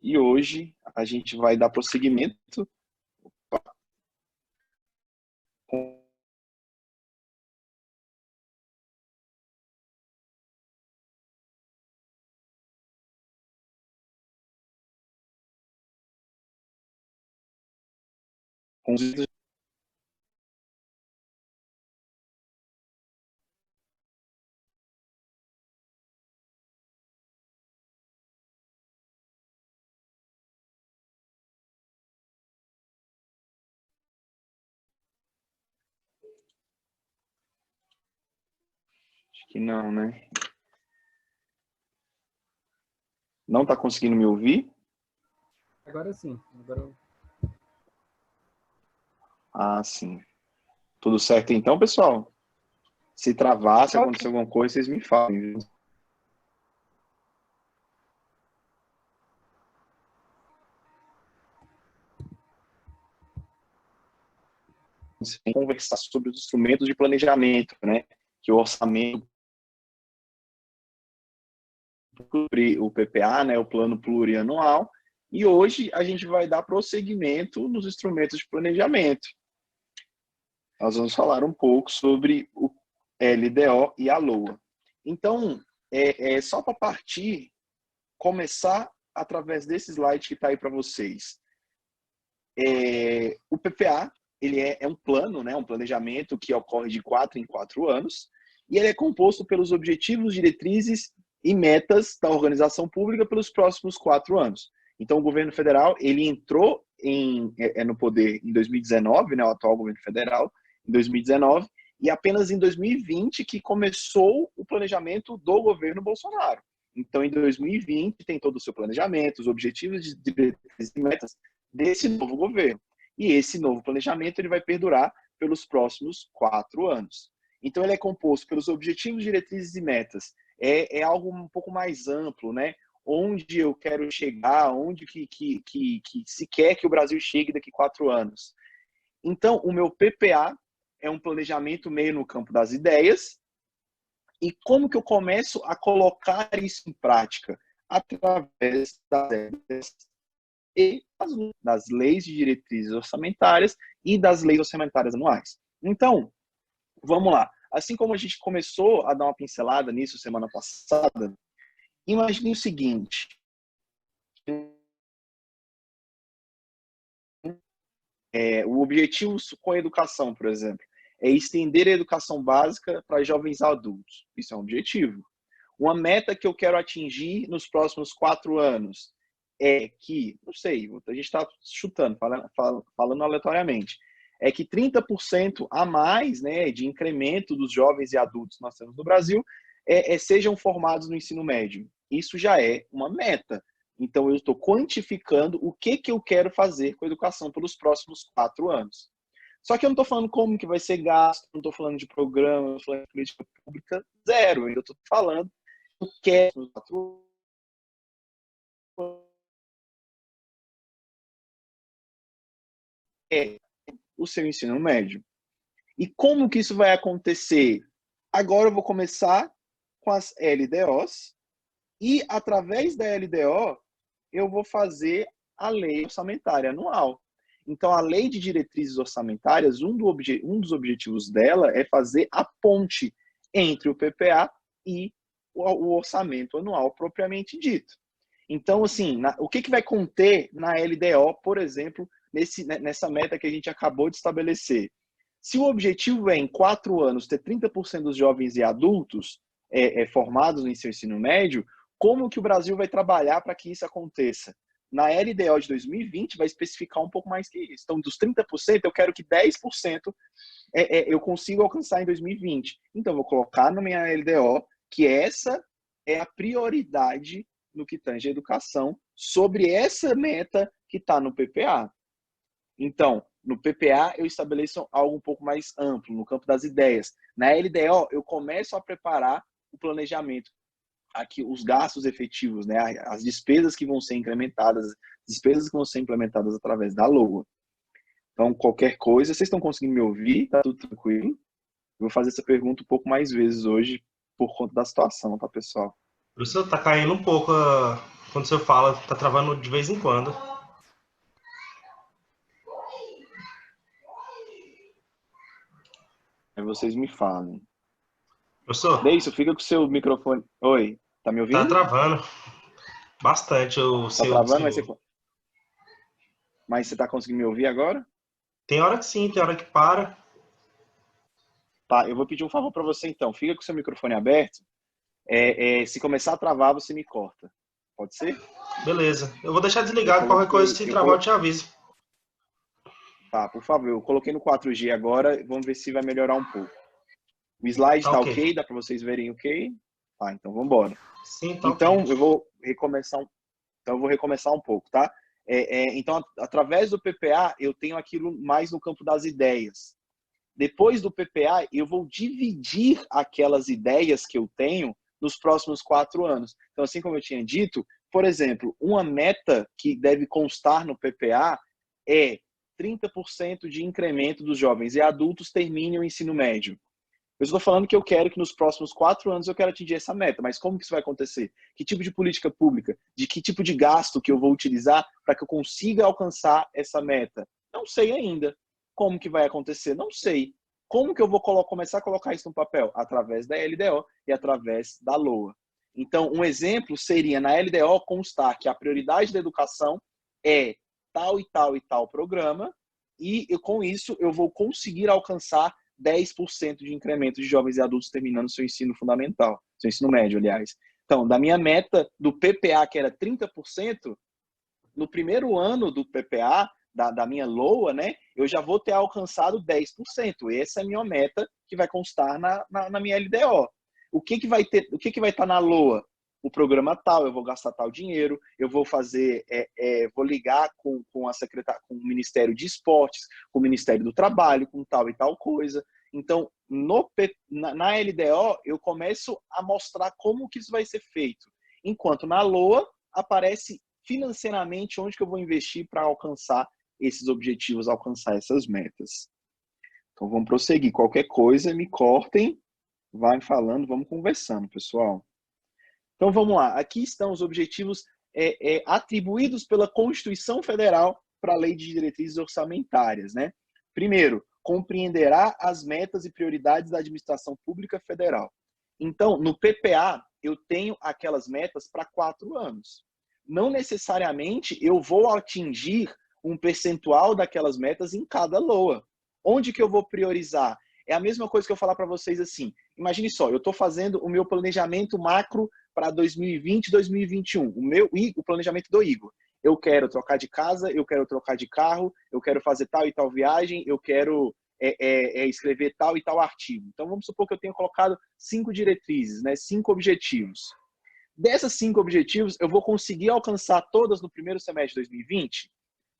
E hoje a gente vai dar prosseguimento com os... Acho que não, né? Não está conseguindo me ouvir? Agora sim. Agora... Ah, sim. Tudo certo então, pessoal? Se travar, se acontecer alguma coisa, vocês me falem, viu? Conversar sobre os instrumentos de planejamento, né? Que o orçamento, o PPA, né? O plano plurianual. E hoje a gente vai dar prosseguimento nos instrumentos de planejamento. Nós vamos falar um pouco sobre o LDO e a LOA. Então, só para partir, começar através desse slide que está aí para vocês. O PPA ele é um plano, né, um planejamento que ocorre de 4 em 4 anos, e ele é composto pelos objetivos, diretrizes e metas da organização pública pelos próximos 4 anos. Então, o governo federal ele entrou no poder em 2019, né, o atual governo federal, em 2019, e apenas em 2020 que começou o planejamento do governo Bolsonaro. Então, em 2020, tem todo o seu planejamento, os objetivos, diretrizes e metas desse novo governo. E esse novo planejamento ele vai perdurar pelos próximos 4 anos. Então, ele é composto pelos objetivos, diretrizes e metas. É algo um pouco mais amplo, né? Onde eu quero chegar, onde que se quer que o Brasil chegue daqui a 4 anos. Então, o meu PPA é um planejamento meio no campo das ideias. E como que eu começo a colocar isso em prática? Através das ideias e das leis de diretrizes orçamentárias e das leis orçamentárias anuais. Então, vamos lá. Assim como a gente começou a dar uma pincelada nisso semana passada, imagine o seguinte: o objetivo com a educação, por exemplo, é estender a educação básica para jovens adultos. Isso é um objetivo. Uma meta que eu quero atingir nos próximos 4 anos é que, não sei, a gente está chutando, falando aleatoriamente, é que 30% a mais, né, de incremento dos jovens e adultos que nós temos no Brasil sejam formados no ensino médio. Isso já é uma meta. Então, eu estou quantificando o que eu quero fazer com a educação pelos próximos 4 anos. Só que eu não estou falando como que vai ser gasto, não estou falando de programa, não estou falando de política pública, zero. Eu estou falando o que é o seu ensino médio. E como que isso vai acontecer? Agora eu vou começar com as LDOs e, através da LDO, eu vou fazer a lei orçamentária anual. Então, a lei de diretrizes orçamentárias, um dos objetivos dela é fazer a ponte entre o PPA e o orçamento anual propriamente dito. Então, assim, o que vai conter na LDO, por exemplo, nessa meta que a gente acabou de estabelecer? Se o objetivo é, em 4 anos, ter 30% dos jovens e adultos formados no seu ensino médio, como que o Brasil vai trabalhar para que isso aconteça? Na LDO de 2020 vai especificar um pouco mais que isso. Então, dos 30%, eu quero que 10% eu consiga alcançar em 2020. Então, eu vou colocar na minha LDO que essa é a prioridade no que tange a educação sobre essa meta que está no PPA. Então, no PPA, eu estabeleço algo um pouco mais amplo, no campo das ideias. Na LDO, eu começo a preparar o planejamento, aqui os gastos efetivos, né, as despesas que vão ser incrementadas, despesas que vão ser implementadas através da LOA. Então, qualquer coisa, vocês estão conseguindo me ouvir? Tá tudo tranquilo? Eu vou fazer essa pergunta um pouco mais vezes hoje, por conta da situação, tá, pessoal? Professor, tá caindo um pouco quando você fala, tá travando de vez em quando. Aí vocês me falem. Professor, Deison, fica com o seu microfone. Oi, tá me tá ouvindo? travando bastante o Tá seu. travando, mas você tá conseguindo me ouvir agora? Tem hora que sim, tem hora que para. Tá, eu vou pedir um favor para você então. Fica com o seu microfone aberto. Se começar a travar, você me corta. Pode ser? Beleza. Eu vou deixar Eu desligado, qualquer coisa, coloquei. se travar, eu te aviso. Tá, por favor. Eu coloquei no 4G agora. Vamos ver se vai melhorar um pouco. O slide Tá tá ok. ok? Dá para vocês verem ok? Tá, então vamos embora. Sim, tá ok. Então, eu vou recomeçar um pouco, tá? Então, através do PPA, eu tenho aquilo mais no campo das ideias. Depois do PPA, eu vou dividir aquelas ideias que eu tenho nos próximos 4 anos. Então, assim como eu tinha dito, por exemplo, uma meta que deve constar no PPA é 30% de incremento dos jovens e adultos terminem o ensino médio. Eu estou falando que eu quero que nos próximos 4 anos eu quero atingir essa meta, mas como que isso vai acontecer? Que tipo de política pública? De que tipo de gasto que eu vou utilizar para que eu consiga alcançar essa meta? Não sei ainda. Como que vai acontecer? Não sei. Como que eu vou começar a colocar isso no papel? Através da LDO e através da LOA. Então, um exemplo seria na LDO constar que a prioridade da educação é tal e tal e tal programa e com isso eu vou conseguir alcançar 10% de incremento de jovens e adultos terminando seu ensino fundamental, seu ensino médio, aliás. Então, da minha meta do PPA, que era 30%, no primeiro ano do PPA, da minha LOA, né, eu já vou ter alcançado 10%. Essa é a minha meta que vai constar na minha LDO. O que vai estar na LOA? O programa tal, eu vou gastar tal dinheiro, eu vou fazer, vou ligar com o Ministério de Esportes, com o Ministério do Trabalho, com tal e tal coisa. Então, na LDO, eu começo a mostrar como que isso vai ser feito. Enquanto na LOA, aparece financeiramente onde que eu vou investir para alcançar esses objetivos, alcançar essas metas. Então, vamos prosseguir. Qualquer coisa, me cortem, vai falando, vamos conversando, pessoal. Então, vamos lá. Aqui estão os objetivos atribuídos pela Constituição Federal para a Lei de Diretrizes Orçamentárias, né? Primeiro, compreenderá as metas e prioridades da administração pública federal. Então, no PPA, eu tenho aquelas metas para 4 anos. Não necessariamente eu vou atingir um percentual daquelas metas em cada LOA. Onde que eu vou priorizar? É a mesma coisa que eu falar para vocês assim. Imagine só, eu estou fazendo o meu planejamento macro para 2020 e 2021, o planejamento do Igor. Eu quero trocar de casa, eu quero trocar de carro, eu quero fazer tal e tal viagem, eu quero escrever tal e tal artigo. Então, vamos supor que eu tenha colocado 5 diretrizes, né, 5 objetivos. Dessas 5 objetivos, eu vou conseguir alcançar todas no primeiro semestre de 2020?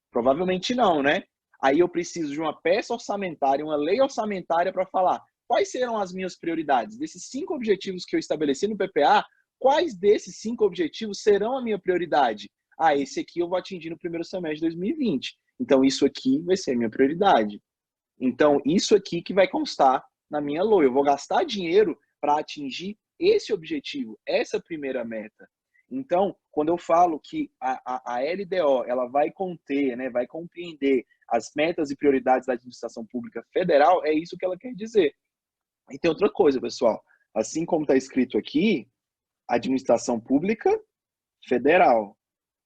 Provavelmente não, né? Aí eu preciso de uma peça orçamentária, uma lei orçamentária para falar quais serão as minhas prioridades. Desses 5 objetivos que eu estabeleci no PPA, quais desses 5 objetivos serão a minha prioridade? Ah, esse aqui eu vou atingir no primeiro semestre de 2020. Então, isso aqui vai ser a minha prioridade. Então, isso aqui que vai constar na minha LOA. Eu vou gastar dinheiro para atingir esse objetivo, essa primeira meta. Então, quando eu falo que a LDO ela vai conter, né, vai compreender as metas e prioridades da administração pública federal, é isso que ela quer dizer. E tem outra coisa, pessoal. Assim como está escrito aqui, administração pública federal.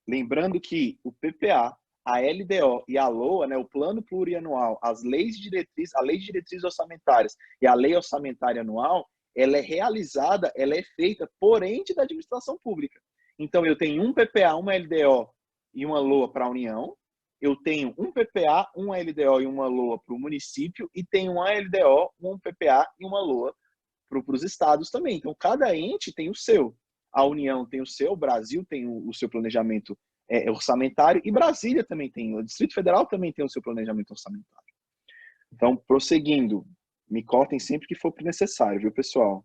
Lembrando que o PPA, a LDO e a LOA, né, o Plano Plurianual, as leis de diretrizes, a Lei de Diretrizes Orçamentárias e a Lei Orçamentária Anual, ela é realizada, ela é feita por ente da administração pública. Então, eu tenho um PPA, uma LDO e uma LOA para a União, eu tenho um PPA, uma LDO e uma LOA para o município e tenho uma LDO, um PPA e uma LOA para os estados também. Então, cada ente tem o seu. A União tem o seu, o Brasil tem o seu planejamento orçamentário e Brasília também tem, o Distrito Federal também tem o seu planejamento orçamentário. Então, prosseguindo, me cortem sempre que for necessário, viu, pessoal?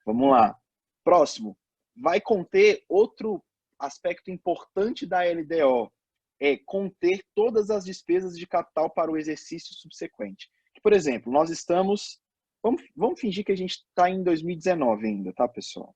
Vamos lá. Próximo, vai conter outro aspecto importante da LDO, é conter todas as despesas de capital para o exercício subsequente. Por exemplo, nós estamos... Vamos fingir que a gente está em 2019 ainda, tá, pessoal?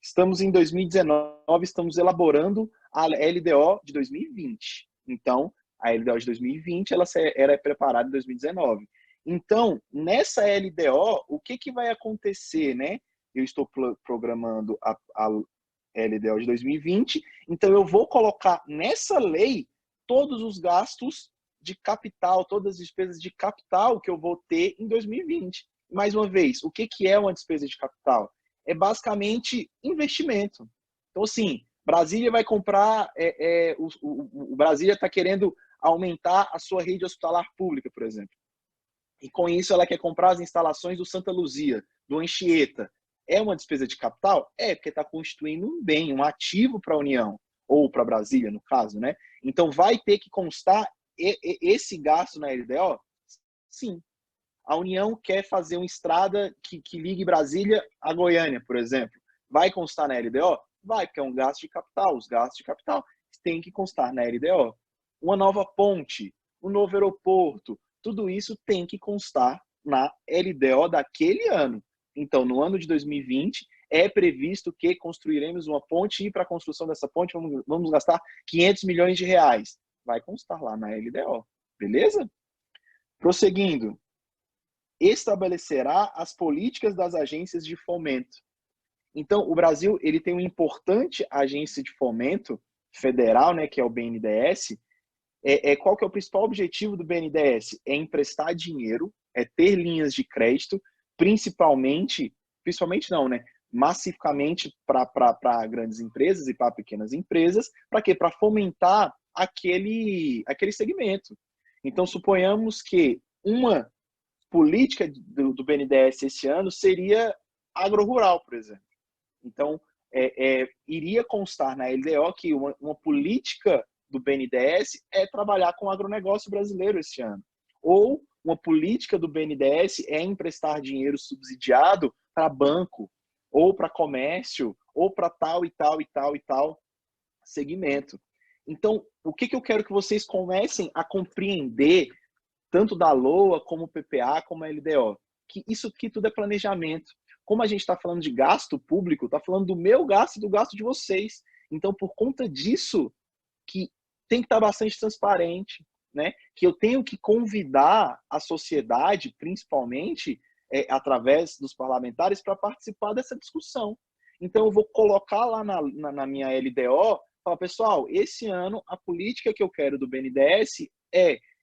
Estamos em 2019, estamos elaborando a LDO de 2020. Então, a LDO de 2020 ela era preparada em 2019. Então, nessa LDO, o que vai acontecer, né? Eu estou programando a LDO de 2020, então eu vou colocar nessa lei todos os gastos de capital, todas as despesas de capital que eu vou ter em 2020. Mais uma vez, o que é uma despesa de capital? É basicamente investimento. Então, assim, Brasília vai comprar, o Brasília está querendo aumentar a sua rede hospitalar pública, por exemplo. E com isso ela quer comprar as instalações do Santa Luzia, do Anchieta. É uma despesa de capital? É, porque está constituindo um bem, um ativo para a União, ou para Brasília, no caso, né? Então vai ter que constar esse gasto na LDO? Sim. A União quer fazer uma estrada que ligue Brasília a Goiânia, por exemplo. Vai constar na LDO? Vai, porque é um gasto de capital. Os gastos de capital têm que constar na LDO. Uma nova ponte, um novo aeroporto, tudo isso tem que constar na LDO daquele ano. Então, no ano de 2020, é previsto que construiremos uma ponte e para a construção dessa ponte vamos gastar 500 milhões de reais. Vai constar lá na LDO. Beleza? Prosseguindo. Estabelecerá as políticas das agências de fomento. Então, o Brasil ele tem uma importante agência de fomento federal, né, que é o BNDES. Qual que é o principal objetivo do BNDES? É emprestar dinheiro, é ter linhas de crédito, principalmente não, né? Massificamente para grandes empresas e para pequenas empresas. Para quê? Para fomentar aquele segmento. Então, suponhamos que uma política do BNDES esse ano seria agro-rural, por exemplo. Então, iria constar na LDO que uma política do BNDES é trabalhar com o agronegócio brasileiro esse ano. Ou uma política do BNDES é emprestar dinheiro subsidiado para banco, ou para comércio, ou para tal e tal e tal e tal segmento. Então, o que eu quero que vocês comecem a compreender tanto da LOA, como PPA, como LDO, que isso aqui tudo é planejamento. Como a gente está falando de gasto público, está falando do meu gasto e do gasto de vocês. Então, por conta disso, que tem que estar bastante transparente, né? Que eu tenho que convidar a sociedade, principalmente, através dos parlamentares, para participar dessa discussão. Então, eu vou colocar lá na minha LDO, falar, pessoal, esse ano a política que eu quero do BNDES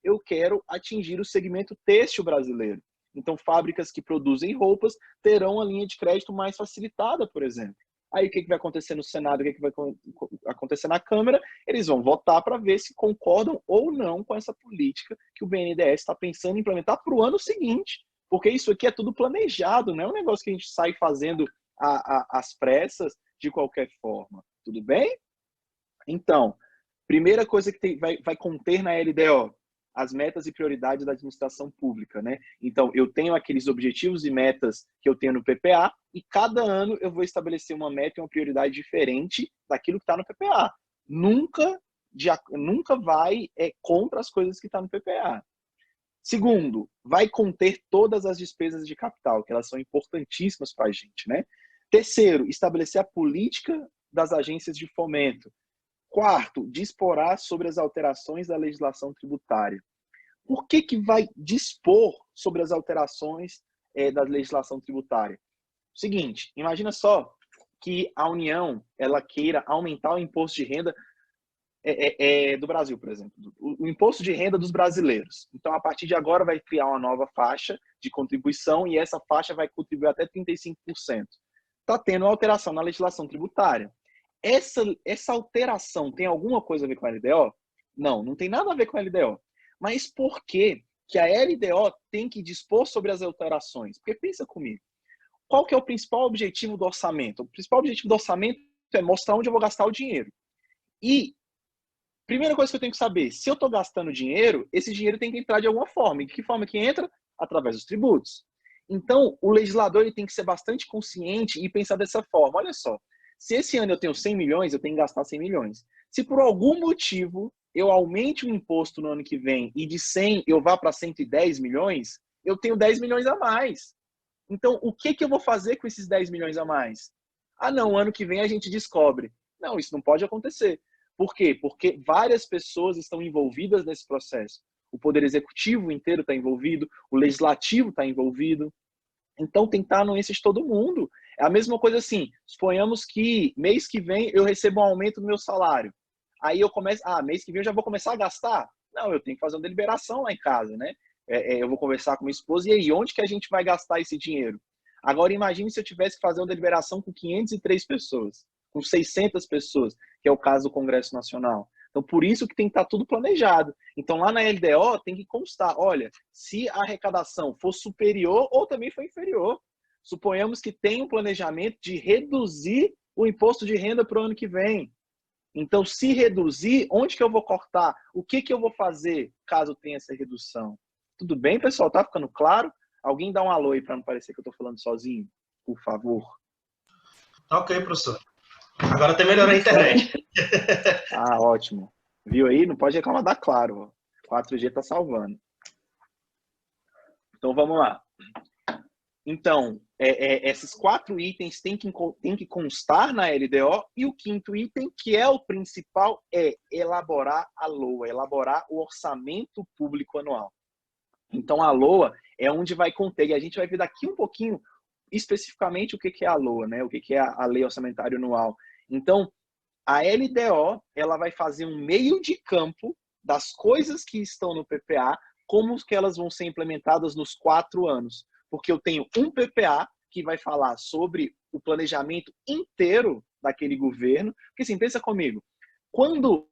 eu quero atingir o segmento têxtil brasileiro. Então, fábricas que produzem roupas terão a linha de crédito mais facilitada, por exemplo. Aí, o que vai acontecer no Senado, o que vai acontecer na Câmara? Eles vão votar para ver se concordam ou não com essa política que o BNDES está pensando em implementar para o ano seguinte. Porque isso aqui é tudo planejado, não é um negócio que a gente sai fazendo às pressas de qualquer forma. Tudo bem? Então, primeira coisa que vai conter na LDO, as metas e prioridades da administração pública, né? Então, eu tenho aqueles objetivos e metas que eu tenho no PPA e cada ano eu vou estabelecer uma meta e uma prioridade diferente daquilo que está no PPA. Nunca vai contra as coisas que estão no PPA. Segundo, vai conter todas as despesas de capital, que elas são importantíssimas para a gente, né? Terceiro, estabelecer a política das agências de fomento. Quarto, disporá sobre as alterações da legislação tributária. Por que vai dispor sobre as alterações da legislação tributária? Seguinte, imagina só que a União ela queira aumentar o imposto de renda do Brasil, por exemplo, o imposto de renda dos brasileiros. Então, a partir de agora, vai criar uma nova faixa de contribuição e essa faixa vai contribuir até 35%. Está tendo alteração na legislação tributária. Essa alteração tem alguma coisa a ver com a LDO? Não tem nada a ver com a LDO. Mas por que a LDO tem que dispor sobre as alterações? Porque pensa comigo, qual que é o principal objetivo do orçamento? O principal objetivo do orçamento é mostrar onde eu vou gastar o dinheiro. E primeira coisa que eu tenho que saber, se eu estou gastando dinheiro, esse dinheiro tem que entrar de alguma forma. E de que forma que entra? Através dos tributos. Então, o legislador ele tem que ser bastante consciente e pensar dessa forma. Olha só, se esse ano eu tenho 100 milhões, eu tenho que gastar 100 milhões. Se por algum motivo eu aumente o imposto no ano que vem e de 100 eu vá para 110 milhões, eu tenho 10 milhões a mais. Então, o que eu vou fazer com esses 10 milhões a mais? Ah, não, ano que vem a gente descobre. Não, isso não pode acontecer. Por quê? Porque várias pessoas estão envolvidas nesse processo. O Poder Executivo inteiro está envolvido, o Legislativo está envolvido. Então, tem que estar anuência de todo mundo. É a mesma coisa assim, suponhamos que mês que vem eu recebo um aumento do meu salário. Aí eu começo, mês que vem eu já vou começar a gastar? Não, eu tenho que fazer uma deliberação lá em casa, né? Eu vou conversar com minha esposa, e aí, onde que a gente vai gastar esse dinheiro? Agora, imagine se eu tivesse que fazer uma deliberação com 503 pessoas, com 600 pessoas, que é o caso do Congresso Nacional. Então, por isso que tem que estar tudo planejado. Então, lá na LDO tem que constar, olha, se a arrecadação for superior ou também for inferior. Suponhamos que tem um planejamento de reduzir o imposto de renda para o ano que vem. Então, se reduzir, onde que eu vou cortar? O que que eu vou fazer caso tenha essa redução? Tudo bem, pessoal? Tá ficando claro? Alguém dá um alô aí para não parecer que eu estou falando sozinho, por favor. Tá ok, professor. Agora até melhorou a internet. Ótimo. Viu aí? Não pode reclamar da Claro. 4G tá salvando. Então, vamos lá. Então, esses 4 itens têm que constar na LDO, e o 5º item, que é o principal, é elaborar a LOA, elaborar o orçamento público anual. Então, a LOA é onde vai conter, e a gente vai ver daqui um pouquinho especificamente o que é a LOA, né? O que é a Lei Orçamentária Anual. Então, a LDO, ela vai fazer um meio de campo das coisas que estão no PPA, como que elas vão ser implementadas nos 4 anos. Porque eu tenho um PPA que vai falar sobre o planejamento inteiro daquele governo. Porque assim, pensa comigo, quando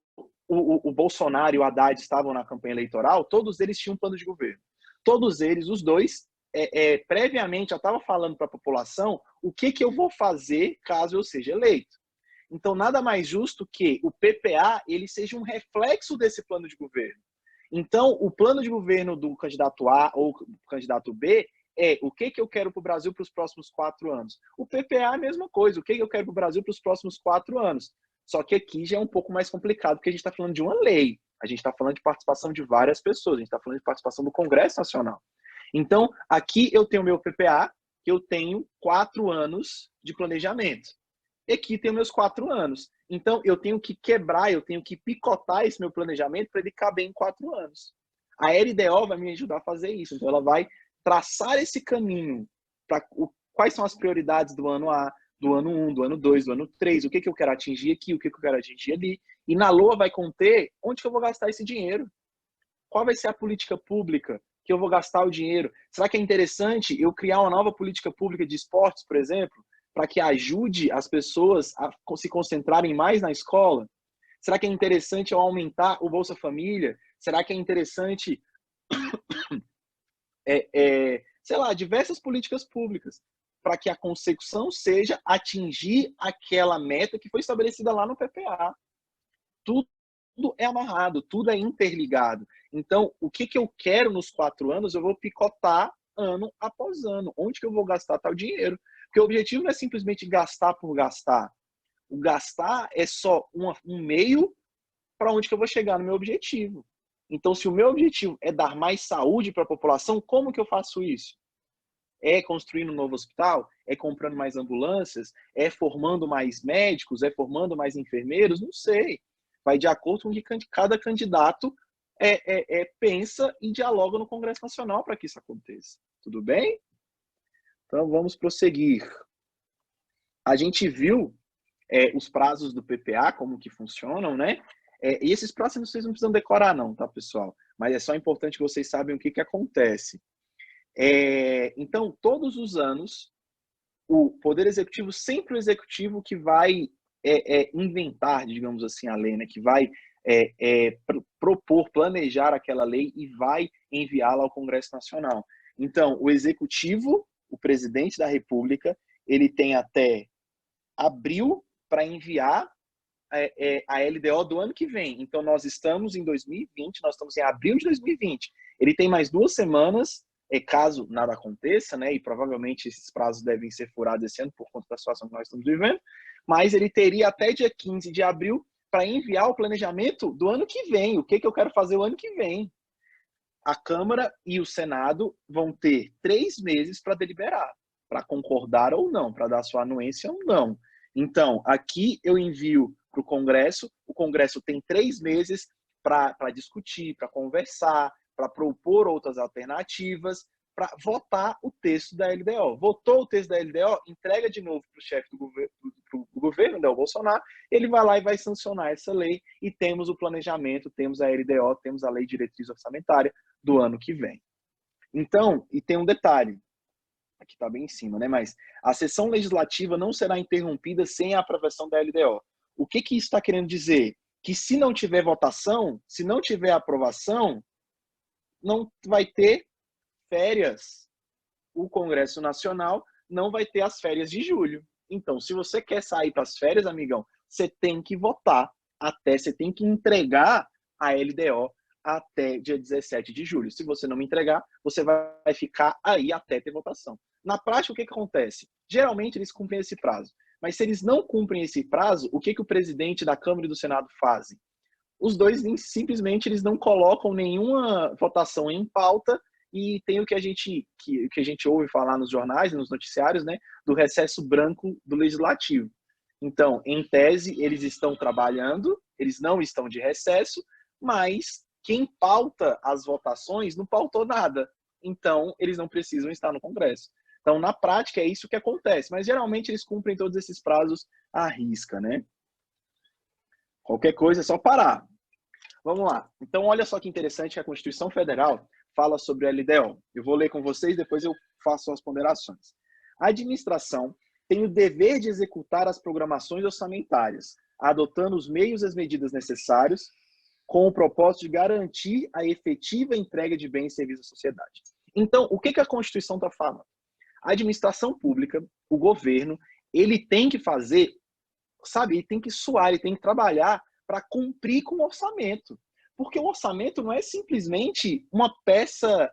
o Bolsonaro e o Haddad estavam na campanha eleitoral, todos eles tinham um plano de governo. Todos eles, os dois, previamente já estavam falando para a população o que eu vou fazer caso eu seja eleito. Então, nada mais justo que o PPA ele seja um reflexo desse plano de governo. Então, o plano de governo do candidato A ou do candidato B é o que eu quero para o Brasil para os próximos 4 anos. O PPA é a mesma coisa, o que eu quero para o Brasil para os próximos 4 anos. Só que aqui já é um pouco mais complicado, porque a gente está falando de uma lei. A gente está falando de participação de várias pessoas, a gente está falando de participação do Congresso Nacional. Então, aqui eu tenho o meu PPA, que eu tenho 4 anos de planejamento. E aqui tem meus 4 anos. Então, eu tenho que quebrar, eu tenho que picotar esse meu planejamento para ele caber em 4 anos. A LDO vai me ajudar a fazer isso. Então, ela vai traçar esse caminho para quais são as prioridades do ano A, do ano 1, do ano 2, do ano 3, o que eu quero atingir aqui, o que eu quero atingir ali. E na LOA vai conter onde que eu vou gastar esse dinheiro. Qual vai ser a política pública que eu vou gastar o dinheiro? Será que é interessante eu criar uma nova política pública de esportes, por exemplo, para que ajude as pessoas a se concentrarem mais na escola? Será que é interessante eu aumentar o Bolsa Família? Será que é interessante, sei lá, diversas políticas públicas para que a consecução seja atingir aquela meta que foi estabelecida lá no PPA? Tudo é amarrado, tudo é interligado. Então, o que eu quero nos 4 anos, eu vou picotar ano após ano. Onde que eu vou gastar tal dinheiro? Porque o objetivo não é simplesmente gastar por gastar. O gastar é só um meio para onde que eu vou chegar no meu objetivo. Então, se o meu objetivo é dar mais saúde para a população, como que eu faço isso? É construindo um novo hospital? É comprando mais ambulâncias? É formando mais médicos? É formando mais enfermeiros? Não sei. Vai de acordo com o que cada candidato pensa e dialoga no Congresso Nacional para que isso aconteça. Tudo bem? Então, vamos prosseguir. A gente viu os prazos do PPA, como que funcionam, né? E esses prazos vocês não precisam decorar não, tá, pessoal? Mas é só importante que vocês saibam o que acontece. Então, todos os anos, o Poder Executivo, sempre o Executivo que vai inventar, digamos assim, a lei, né? Que vai propor, planejar aquela lei e vai enviá-la ao Congresso Nacional. Então, o Executivo, o Presidente da República, ele tem até abril para enviar a LDO do ano que vem. Então, nós estamos em 2020, nós estamos em abril de 2020. Ele tem mais 2 semanas, caso nada aconteça, né? E provavelmente esses prazos devem ser furados esse ano por conta da situação que nós estamos vivendo, mas ele teria até dia 15 de abril para enviar o planejamento do ano que vem. O que eu quero fazer o ano que vem? A Câmara e o Senado vão ter 3 meses para deliberar, para concordar ou não, para dar sua anuência ou não. Então, aqui eu envio para o Congresso tem 3 meses para discutir, para conversar, para propor outras alternativas, para votar o texto da LDO. Votou o texto da LDO, entrega de novo para o chefe do governo, né, o Bolsonaro, ele vai lá e vai sancionar essa lei e temos o planejamento, temos a LDO, temos a Lei de Diretriz Orçamentária do ano que vem. Então, e tem um detalhe, aqui está bem em cima, né? Mas a sessão legislativa não será interrompida sem a aprovação da LDO. O que isso está querendo dizer? Que se não tiver votação, se não tiver aprovação, não vai ter férias. O Congresso Nacional não vai ter as férias de julho. Então, se você quer sair para as férias, amigão, você tem que votar você tem que entregar a LDO até dia 17 de julho. Se você não me entregar, você vai ficar aí até ter votação. Na prática, o que acontece? Geralmente, eles cumprem esse prazo. Mas se eles não cumprem esse prazo, o que o presidente da Câmara e do Senado fazem? Os dois, simplesmente, eles não colocam nenhuma votação em pauta e tem o que a gente ouve falar nos jornais, nos noticiários, né, do recesso branco do Legislativo. Então, em tese, eles estão trabalhando, eles não estão de recesso, mas quem pauta as votações não pautou nada. Então, eles não precisam estar no Congresso. Então, na prática, é isso que acontece. Mas, geralmente, eles cumprem todos esses prazos à risca, né? Qualquer coisa é só parar. Vamos lá. Então, olha só que interessante que a Constituição Federal fala sobre a LDO. Eu vou ler com vocês, depois eu faço as ponderações. A administração tem o dever de executar as programações orçamentárias, adotando os meios e as medidas necessários com o propósito de garantir a efetiva entrega de bens e serviços à sociedade. Então, o que a Constituição está falando? A administração pública, o governo, ele tem que fazer, sabe, ele tem que suar, ele tem que trabalhar para cumprir com o orçamento. Porque o orçamento não é simplesmente uma peça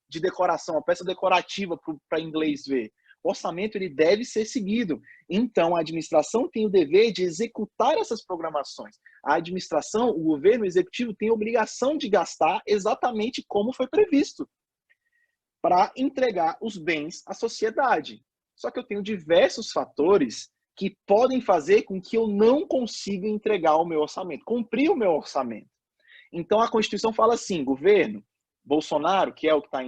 de decoração, uma peça decorativa para inglês ver. O orçamento ele deve ser seguido. Então, a administração tem o dever de executar essas programações. A administração, o governo, o executivo, tem a obrigação de gastar exatamente como foi previsto para entregar os bens à sociedade. Só que eu tenho diversos fatores que podem fazer com que eu não consiga entregar o meu orçamento, cumprir o meu orçamento. Então, a Constituição fala assim, governo, Bolsonaro, que é o que está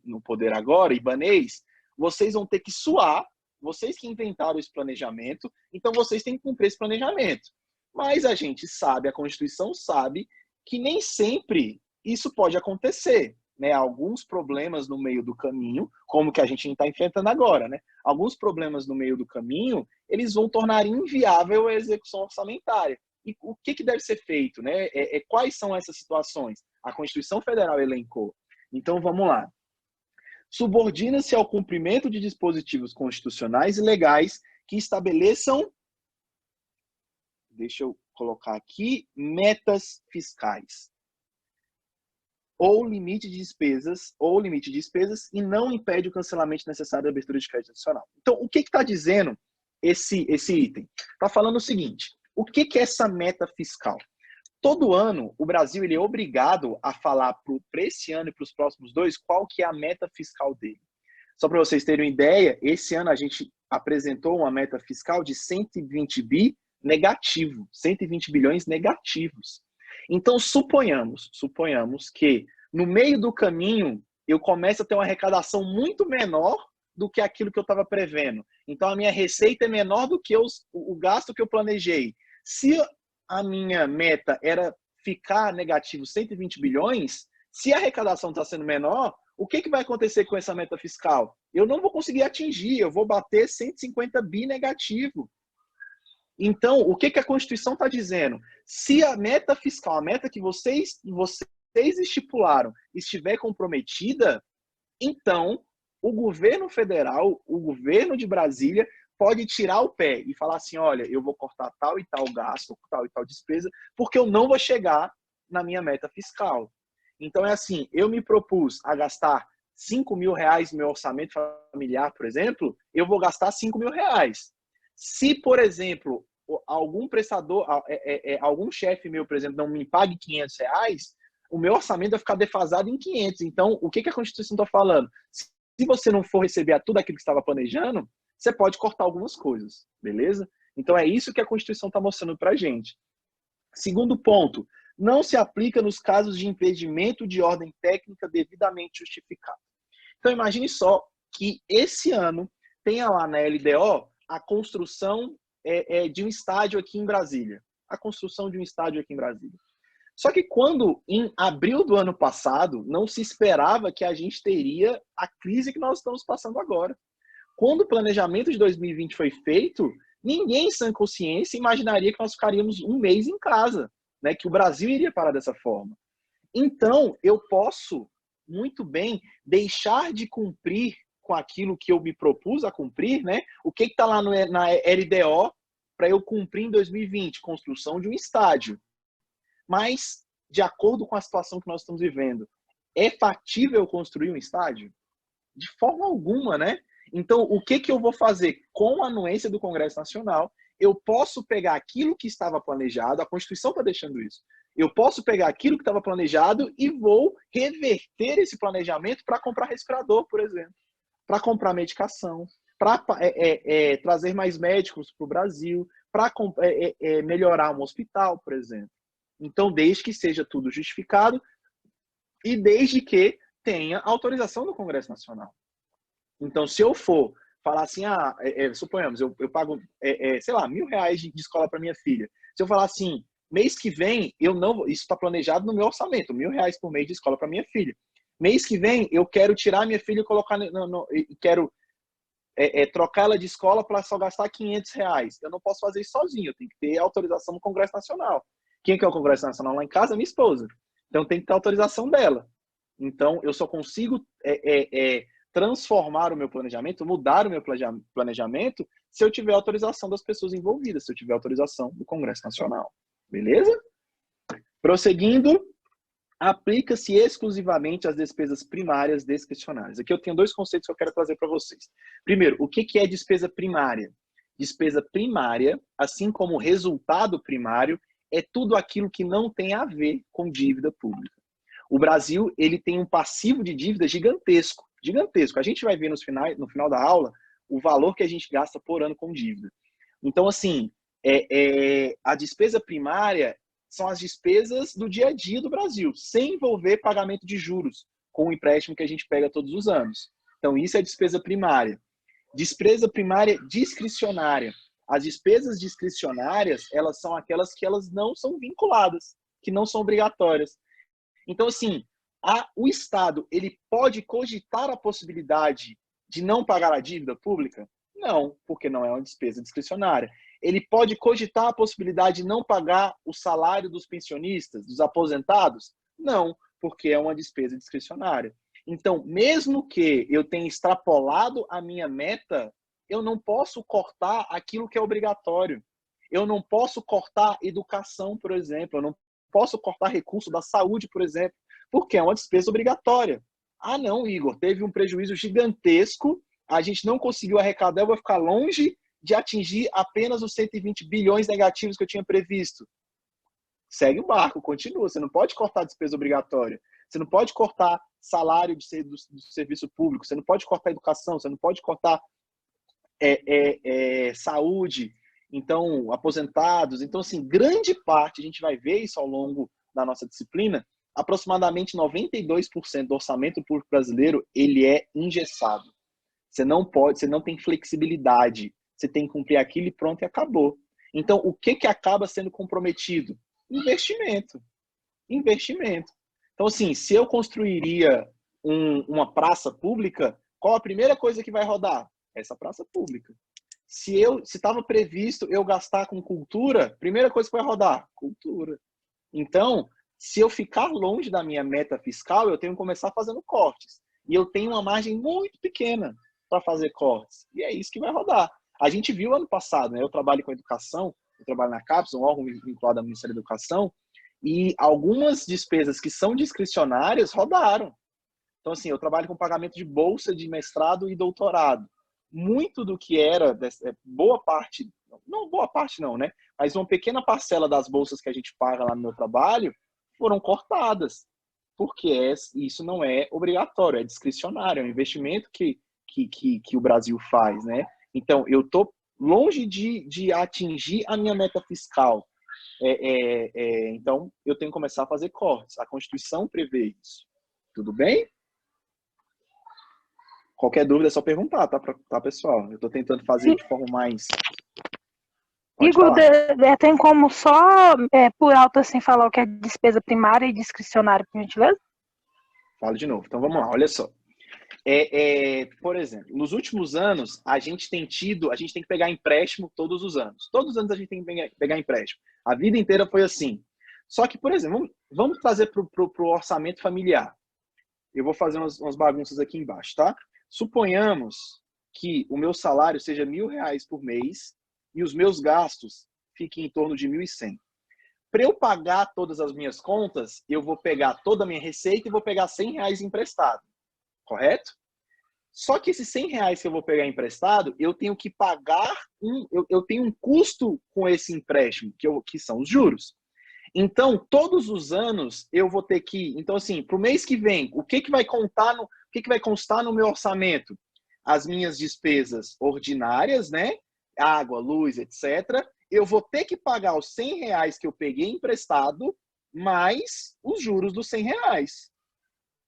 no poder agora, Ibanez, vocês vão ter que suar, vocês que inventaram esse planejamento, então vocês têm que cumprir esse planejamento. Mas a gente sabe, a Constituição sabe, que nem sempre isso pode acontecer. Né, alguns problemas no meio do caminho, como que a gente está enfrentando agora, né? Alguns problemas no meio do caminho, eles vão tornar inviável a execução orçamentária. E o que deve ser feito, né? Quais são essas situações? A Constituição Federal elencou. Então, vamos lá. Subordina-se ao cumprimento de dispositivos constitucionais e legais que estabeleçam, deixa eu colocar aqui, metas fiscais. Ou limite de despesas, e não impede o cancelamento necessário da abertura de crédito adicional. Então, o que está dizendo esse item? Está falando o seguinte, o que é essa meta fiscal? Todo ano, o Brasil ele é obrigado a falar para esse ano e para os próximos 2 qual que é a meta fiscal dele. Só para vocês terem uma ideia, esse ano a gente apresentou uma meta fiscal de 120 bi negativo, 120 bilhões negativos. Então, suponhamos que no meio do caminho eu comece a ter uma arrecadação muito menor do que aquilo que eu estava prevendo. Então, a minha receita é menor do que o gasto que eu planejei. Se a minha meta era ficar negativo 120 bilhões, se a arrecadação está sendo menor, o que vai acontecer com essa meta fiscal? Eu não vou conseguir atingir, eu vou bater 150 bi negativo. Então, o que a Constituição está dizendo? Se a meta fiscal, a meta que vocês estipularam, estiver comprometida, então o governo federal, o governo de Brasília, pode tirar o pé e falar assim, olha, eu vou cortar tal e tal gasto, tal e tal despesa, porque eu não vou chegar na minha meta fiscal. Então, é assim, eu me propus a gastar 5 mil reais no meu orçamento familiar, por exemplo, eu vou gastar 5 mil reais. Se, por exemplo, algum prestador, algum chefe meu, por exemplo, não me pague 500 reais, o meu orçamento vai ficar defasado em 500. Então, o que a Constituição está falando? Se você não for receber tudo aquilo que estava planejando, você pode cortar algumas coisas, beleza? Então é isso que a Constituição está mostrando para a gente. Segundo ponto, não se aplica nos casos de impedimento de ordem técnica devidamente justificado. Então imagine só que esse ano tenha lá na LDO a construção de um estádio aqui em Brasília. A construção de um estádio aqui em Brasília. Só que quando, em abril do ano passado, não se esperava que a gente teria a crise que nós estamos passando agora. Quando o planejamento de 2020 foi feito, ninguém em sã consciência imaginaria que nós ficaríamos um mês em casa, né? Que o Brasil iria parar dessa forma. Então, eu posso muito bem deixar de cumprir com aquilo que eu me propus a cumprir, né? O que está lá na LDO para eu cumprir em 2020? Construção de um estádio. Mas, de acordo com a situação que nós estamos vivendo, é factível construir um estádio? De forma alguma, né? Então, o que eu vou fazer com a anuência do Congresso Nacional? Eu posso pegar aquilo que estava planejado, a Constituição está deixando isso. Eu posso pegar aquilo que estava planejado e vou reverter esse planejamento para comprar respirador, por exemplo, para comprar medicação, para trazer mais médicos para o Brasil, para melhorar um hospital, por exemplo. Então, desde que seja tudo justificado e desde que tenha autorização do Congresso Nacional. Então, se eu for falar assim, suponhamos, eu pago, sei lá, R$1.000 de escola para minha filha. Se eu falar assim, mês que vem, eu não, isso está planejado no meu orçamento, R$1.000 por mês de escola para minha filha. Mês que vem, eu quero tirar minha filha e colocar, quero trocar ela de escola para só gastar R$500. Eu não posso fazer isso sozinho, eu tenho que ter autorização do Congresso Nacional. Quem que é o Congresso Nacional lá em casa? Minha esposa. Então tem que ter autorização dela. Então eu só consigo transformar o meu planejamento, mudar o meu planejamento, se eu tiver autorização das pessoas envolvidas, se eu tiver autorização do Congresso Nacional. Beleza? Prosseguindo, aplica-se exclusivamente às despesas primárias discricionárias. Aqui eu tenho dois conceitos que eu quero trazer para vocês. Primeiro, o que é despesa primária? Despesa primária, assim como resultado primário, é tudo aquilo que não tem a ver com dívida pública. O Brasil, ele tem um passivo de dívida gigantesco. Gigantesco. A gente vai ver no final da aula o valor que a gente gasta por ano com dívida. Então, assim, a despesa primária são as despesas do dia a dia do Brasil, sem envolver pagamento de juros com o empréstimo que a gente pega todos os anos. Então, isso é despesa primária. Despesa primária discricionária. As despesas discricionárias, elas são aquelas que elas não são vinculadas, que não são obrigatórias. Então, assim, o Estado, ele pode cogitar a possibilidade de não pagar a dívida pública? Não, porque não é uma despesa discricionária. Ele pode cogitar a possibilidade de não pagar o salário dos pensionistas, dos aposentados? Não, porque é uma despesa discricionária. Então, mesmo que eu tenha extrapolado a minha meta, eu não posso cortar aquilo que é obrigatório. Eu não posso cortar educação, por exemplo. Eu não posso cortar recurso da saúde, por exemplo, porque é uma despesa obrigatória. Ah, não, Igor, teve um prejuízo gigantesco, a gente não conseguiu arrecadar, eu vou ficar longe de atingir apenas os 120 bilhões negativos que eu tinha previsto. Segue o barco, continua. Você não pode cortar despesa obrigatória. Você não pode cortar salário do serviço público. Você não pode cortar educação. Você não pode cortar saúde. Então, aposentados. Então, assim, grande parte, a gente vai ver isso ao longo da nossa disciplina, aproximadamente 92% do orçamento público brasileiro, ele é engessado. Você não tem flexibilidade. Você tem que cumprir aquilo e pronto, e acabou. Então, o que acaba sendo comprometido? Investimento. Investimento. Então, assim, se eu construiria uma praça pública, qual a primeira coisa que vai rodar? Essa praça pública. Se estava previsto eu gastar com cultura, primeira coisa que vai rodar? Cultura. Então, se eu ficar longe da minha meta fiscal, eu tenho que começar fazendo cortes. E eu tenho uma margem muito pequena para fazer cortes. E é isso que vai rodar. A gente viu ano passado, né? Eu trabalho com educação, eu trabalho na CAPES, um órgão vinculado ao Ministério da Educação, e algumas despesas que são discricionárias rodaram. Então, assim, eu trabalho com pagamento de bolsa de mestrado e doutorado. Muito do que era, boa parte não, né? Mas uma pequena parcela das bolsas que a gente paga lá no meu trabalho foram cortadas, porque isso não é obrigatório, é discricionário, é um investimento que o Brasil faz, né? Então, eu estou longe de atingir a minha meta fiscal. Então, eu tenho que começar a fazer cortes. A Constituição prevê isso. Tudo bem? Qualquer dúvida é só perguntar, tá, pessoal? Eu estou tentando fazer de forma mais... Pode Igor, falar. tem como só por alto assim falar o que é despesa primária e discricionária, por gentileza? Falo de novo. Então vamos lá, olha só. Por exemplo, nos últimos anos, a gente tem que pegar empréstimo todos os anos. Todos os anos a gente tem que pegar empréstimo. A vida inteira foi assim. Só que, por exemplo, vamos trazer para o orçamento familiar. Eu vou fazer umas bagunças aqui embaixo, tá? Suponhamos que o meu salário seja R$1.000 por mês e os meus gastos fiquem em torno de 1.100. Para eu pagar todas as minhas contas, eu vou pegar toda a minha receita e vou pegar R$100 emprestado. Correto? Só que esses R$100 que eu vou pegar emprestado, eu tenho que pagar, eu tenho um custo com esse empréstimo, que são os juros. Então, todos os anos, eu vou ter que... Então, assim, para o mês que vem, o que vai constar no meu orçamento? As minhas despesas ordinárias, né? Água, luz, etc. Eu vou ter que pagar os R$100 que eu peguei emprestado, mais os juros dos R$100.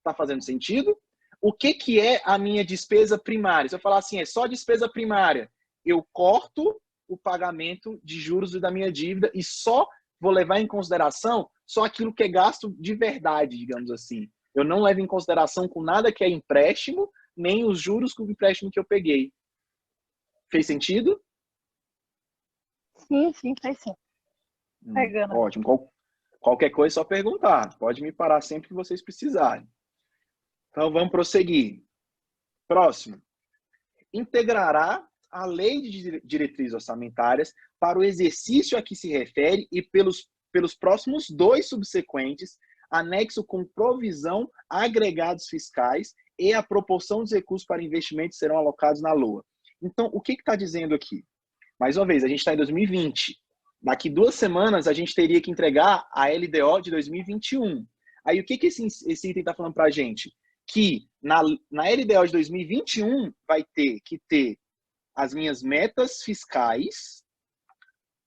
Tá fazendo sentido? O que é a minha despesa primária? Se eu falar assim, é só despesa primária, eu corto o pagamento de juros da minha dívida e só vou levar em consideração só aquilo que é gasto de verdade, digamos assim. Eu não levo em consideração com nada que é empréstimo, nem os juros com o empréstimo que eu peguei. Fez sentido? Sim, faz sim. Pegando. Ótimo. Qualquer coisa é só perguntar. Pode me parar sempre que vocês precisarem. Então, vamos prosseguir. Próximo. Integrará a lei de diretrizes orçamentárias para o exercício a que se refere e pelos próximos 2 subsequentes, anexo com provisão, agregados fiscais e a proporção dos recursos para investimentos serão alocados na LOA. Então, o que está dizendo aqui? Mais uma vez, a gente está em 2020. Daqui 2 semanas, a gente teria que entregar a LDO de 2021. Aí, o que esse item está falando para a gente? Que na LDO de 2021 vai ter que ter as minhas metas fiscais.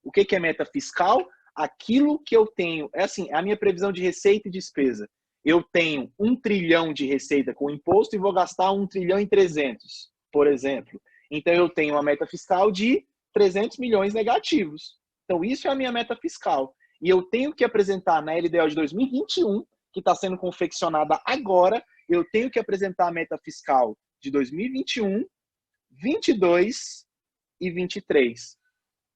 O que é meta fiscal? Aquilo que eu tenho, a minha previsão de receita e despesa. Eu tenho 1 trilhão de receita com imposto e vou gastar 1 trilhão e 300, por exemplo. Então, eu tenho uma meta fiscal de 300 milhões negativos. Então, isso é a minha meta fiscal. E eu tenho que apresentar na LDO de 2021, que está sendo confeccionada agora, eu tenho que apresentar a meta fiscal de 2021, 22 e 23.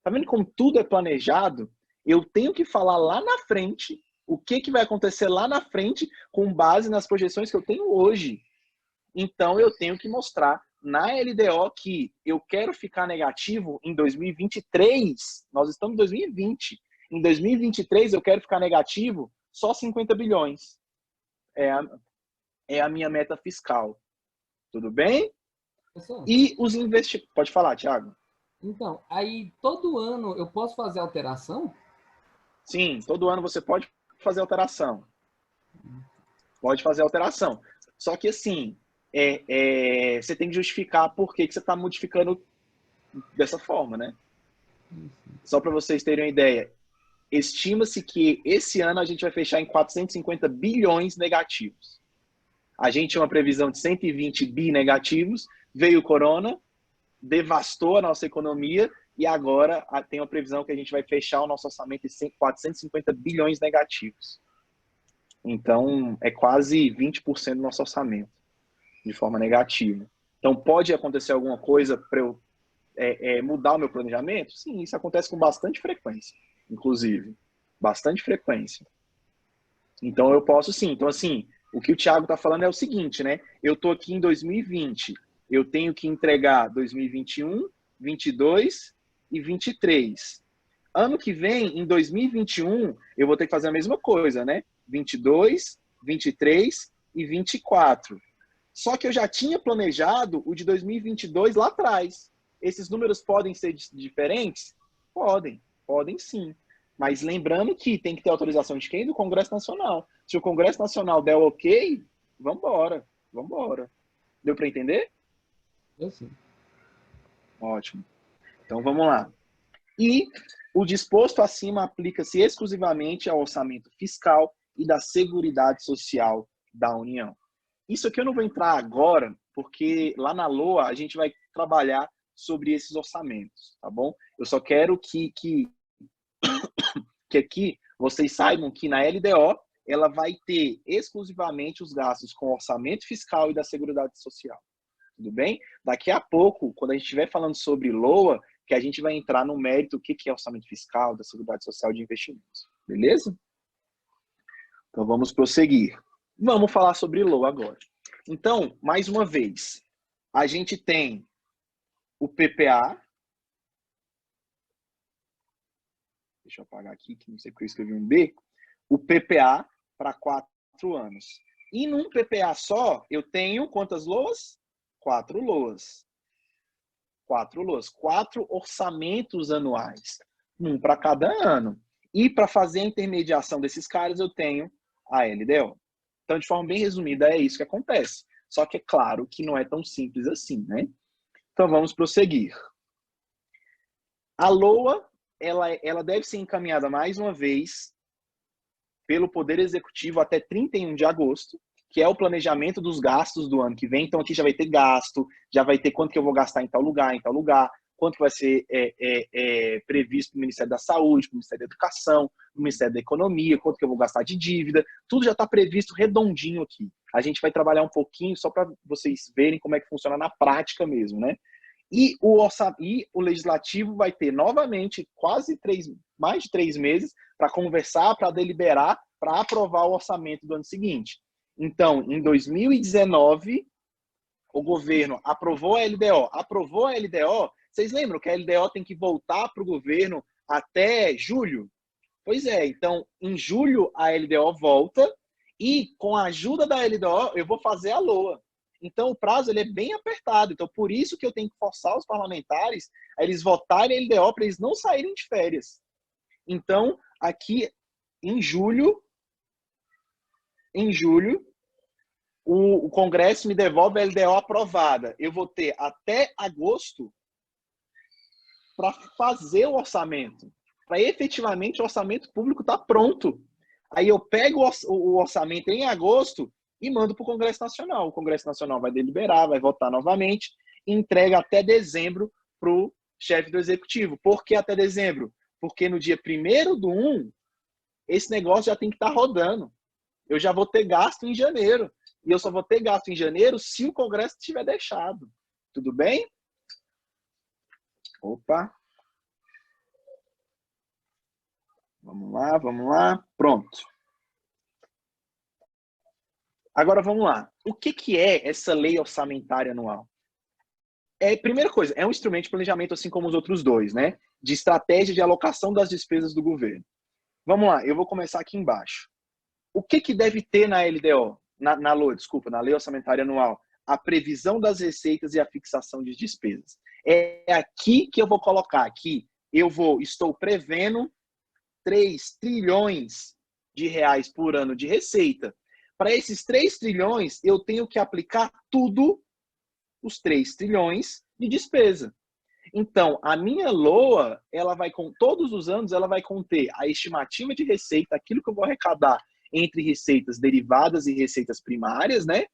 Tá vendo como tudo é planejado? Eu tenho que falar lá na frente o que vai acontecer lá na frente com base nas projeções que eu tenho hoje. Então, eu tenho que mostrar na LDO que eu quero ficar negativo em 2023. Nós estamos em 2020. Em 2023, eu quero ficar negativo só 50 bilhões. É a minha meta fiscal. Tudo bem? Pessoal, E os investimentos... Pode falar, Thiago. então, aí todo ano eu posso fazer alteração? Sim, todo ano você pode fazer alteração. Pode fazer alteração. Só que assim, você tem que justificar por que você está modificando dessa forma, né? Só para vocês terem uma ideia, estima-se que esse ano a gente vai fechar em 450 bilhões negativos. A gente tinha uma previsão de 120 bi negativos, veio o corona, devastou a nossa economia e agora tem uma previsão que a gente vai fechar o nosso orçamento em 450 bilhões negativos. Então, é quase 20% do nosso orçamento, de forma negativa. Então, pode acontecer alguma coisa para eu mudar o meu planejamento? Sim, isso acontece com bastante frequência, inclusive. Bastante frequência. Então, eu posso sim. Então, assim, o que o Thiago está falando é o seguinte, né? Eu estou aqui em 2020, eu tenho que entregar 2021, 22 e 23. Ano que vem, em 2021, eu vou ter que fazer a mesma coisa, né? 22, 23 e 24. Só que eu já tinha planejado o de 2022 lá atrás. Esses números podem ser diferentes? Podem sim. Mas lembrando que tem que ter autorização de quem? Do Congresso Nacional. Se o Congresso Nacional der o ok, vambora. Deu para entender? Eu sim. Ótimo. Então, vamos lá. E o disposto acima aplica-se exclusivamente ao orçamento fiscal e da Seguridade Social da União. Isso aqui eu não vou entrar agora, porque lá na LOA a gente vai trabalhar sobre esses orçamentos, tá bom? Eu só quero que aqui vocês saibam que na LDO ela vai ter exclusivamente os gastos com orçamento fiscal e da Seguridade Social. Tudo bem? Daqui a pouco, quando a gente estiver falando sobre LOA, que a gente vai entrar no mérito o que é orçamento fiscal, da Seguridade Social de investimentos. Beleza? Então vamos prosseguir. Vamos falar sobre LOA agora. Então, mais uma vez, a gente tem o PPA. Deixa eu apagar aqui, que não sei porque eu escrevi um B. O PPA para 4 anos. E num PPA só, eu tenho quantas LOAs? 4 LOAs. 4 LOAs. 4 orçamentos anuais. Um para cada ano. E para fazer a intermediação desses caras, eu tenho a LDO. Então, de forma bem resumida, é isso que acontece. Só que é claro que não é tão simples assim, né? Então, vamos prosseguir. A LOA, ela deve ser encaminhada mais uma vez pelo Poder Executivo até 31 de agosto, que é o planejamento dos gastos do ano que vem. Então, aqui já vai ter gasto, já vai ter quanto que eu vou gastar em tal lugar, quanto que vai ser previsto no Ministério da Saúde, no Ministério da Educação, no Ministério da Economia, quanto que eu vou gastar de dívida. Tudo já está previsto redondinho aqui. A gente vai trabalhar um pouquinho só para vocês verem como é que funciona na prática mesmo, né? E o Legislativo vai ter novamente mais de 3 meses para conversar, para deliberar, para aprovar o orçamento do ano seguinte. Então, em 2019, o governo aprovou a LDO. Vocês lembram que a LDO tem que voltar para o governo até julho? Pois é, então, em julho a LDO volta e com a ajuda da LDO eu vou fazer a LOA. Então, o prazo ele é bem apertado. Então, por isso que eu tenho que forçar os parlamentares a eles votarem a LDO para eles não saírem de férias. Então, aqui em julho, o Congresso me devolve a LDO aprovada. Eu vou ter até agosto para fazer o orçamento. Para efetivamente o orçamento público estar pronto. Aí eu pego o orçamento em agosto e mando para o Congresso Nacional. O Congresso Nacional vai deliberar, vai votar novamente e entrega até dezembro para o chefe do Executivo. Por que até dezembro? Porque no dia 1º/1, esse negócio já tem que estar rodando. Eu já vou ter gasto em janeiro. E eu só vou ter gasto em janeiro se o Congresso tiver deixado. Tudo bem? Opa. Vamos lá. Pronto. Agora vamos lá. O que é essa lei orçamentária anual? Primeira coisa, é um instrumento de planejamento assim como os outros dois, né? De estratégia de alocação das despesas do governo. Vamos lá, eu vou começar aqui embaixo. O que deve ter na LDO? Na LOA, desculpa, na Lei Orçamentária Anual? A previsão das receitas e a fixação de despesas. É aqui que eu vou colocar aqui. Estou prevendo 3 trilhões de reais por ano de receita. Para esses 3 trilhões, eu tenho que aplicar tudo, os 3 trilhões de despesa. Então, a minha LOA, todos os anos, ela vai conter a estimativa de receita, aquilo que eu vou arrecadar entre receitas derivadas e receitas primárias, né?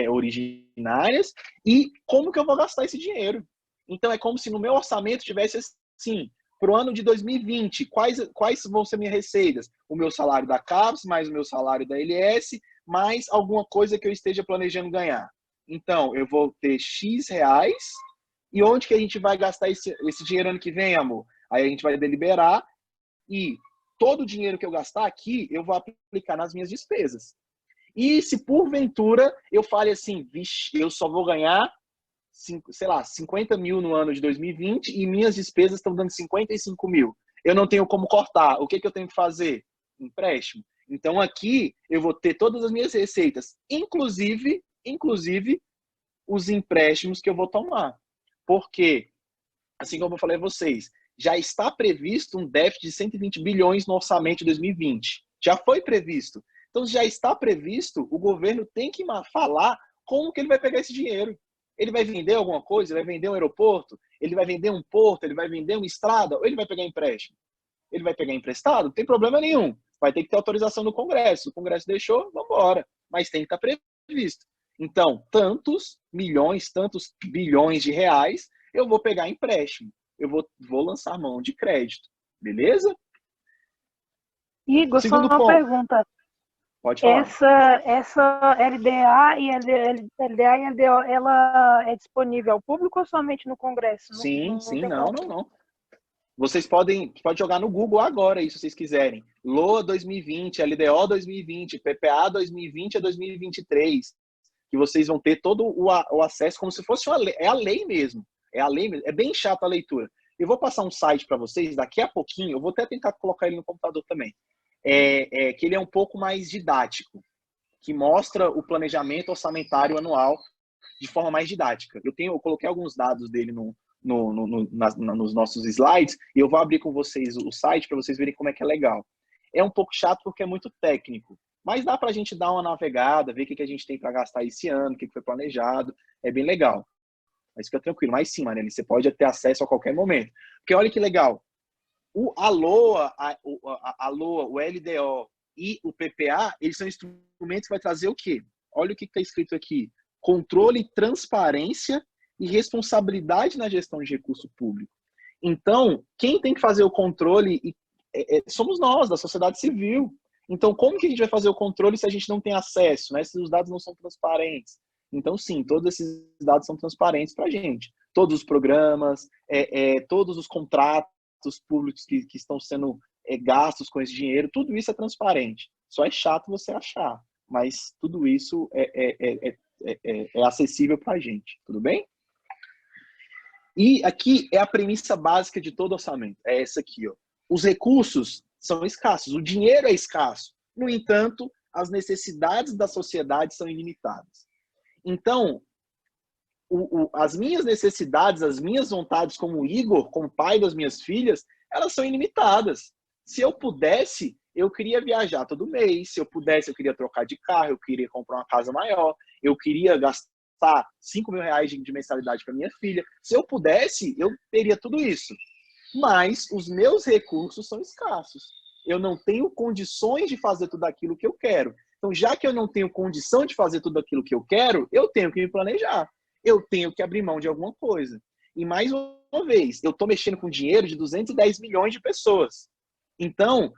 Originárias, e como que eu vou gastar esse dinheiro. Então, é como se no meu orçamento tivesse assim, para o ano de 2020, quais vão ser minhas receitas? O meu salário da CAPES, mais o meu salário da LS, mais alguma coisa que eu esteja planejando ganhar. Então, eu vou ter X reais, e onde que a gente vai gastar esse dinheiro ano que vem, amor? Aí a gente vai deliberar, e todo o dinheiro que eu gastar aqui, eu vou aplicar nas minhas despesas. E se porventura eu fale assim, vixe, eu só vou ganhar 50 mil no ano de 2020 e minhas despesas estão dando 55 mil. Eu não tenho como cortar. O que eu tenho que fazer? Empréstimo. Então aqui eu vou ter todas as minhas receitas, inclusive os empréstimos que eu vou tomar. Porque, assim como eu falei a vocês, já está previsto um déficit de 120 bilhões no orçamento de 2020. Já foi previsto. Então, já está previsto, o governo tem que falar como que ele vai pegar esse dinheiro. Ele vai vender alguma coisa? Ele vai vender um aeroporto? Ele vai vender um porto? Ele vai vender uma estrada? Ou ele vai pegar empréstimo? Ele vai pegar emprestado? Não tem problema nenhum. Vai ter que ter autorização do Congresso. O Congresso deixou, vamos embora. Mas tem que estar previsto. Então, tantos milhões, tantos bilhões de reais, eu vou pegar empréstimo. Eu vou lançar mão de crédito. Beleza? Igor, só Segundo uma ponto. pergunta. Pode falar. Essa LDA e LDO, ela é disponível ao público ou somente no Congresso? Sim, tem não. como. Vocês podem jogar no Google agora, isso, se vocês quiserem. LOA 2020, LDO 2020, PPA 2020 a 2023. Que vocês vão ter todo o acesso como se fosse uma lei. É a lei mesmo. É a lei mesmo. É bem chato a leitura. Eu vou passar um site para vocês daqui a pouquinho. Eu vou até tentar colocar ele no computador também. Que ele é um pouco mais didático. Que mostra o planejamento orçamentário anual de forma mais didática. Eu coloquei alguns dados dele nos nossos slides e eu vou abrir com vocês o site para vocês verem como é que é legal. É um pouco chato porque é muito técnico, mas dá para a gente dar uma navegada, ver o que a gente tem para gastar esse ano, o que foi planejado, é bem legal. Mas fica tranquilo, mas sim, Mariane, você pode ter acesso a qualquer momento. Porque olha que legal, a LOA, o LDO e o PPA, eles são instrumentos que vai trazer o quê? Olha o que está escrito aqui. Controle, transparência e responsabilidade na gestão de recurso público. Então, quem tem que fazer o controle somos nós, da sociedade civil. Então, como que a gente vai fazer o controle se a gente não tem acesso, né? Se os dados não são transparentes? Então, sim, todos esses dados são transparentes para a gente. Todos os programas, todos os contratos públicos que estão sendo gastos com esse dinheiro, tudo isso é transparente. Só é chato você achar, mas tudo isso é acessível para a gente, tudo bem? E aqui é a premissa básica de todo orçamento, é essa aqui, ó. Os recursos são escassos, o dinheiro é escasso. No entanto, as necessidades da sociedade são ilimitadas. Então, as minhas necessidades, as minhas vontades como Igor, como pai das minhas filhas, elas são ilimitadas. Se eu pudesse, eu queria viajar todo mês. Se eu pudesse, eu queria trocar de carro, eu queria comprar uma casa maior, eu queria gastar 5 mil reais de mensalidade para minha filha. Se eu pudesse, eu teria tudo isso. Mas os meus recursos são escassos. Eu não tenho condições de fazer tudo aquilo que eu quero. Então, já que eu não tenho condição de fazer tudo aquilo que eu quero, eu tenho que me planejar. Eu tenho que abrir mão de alguma coisa. E mais uma vez, eu estou mexendo com dinheiro de 210 milhões de pessoas. Então,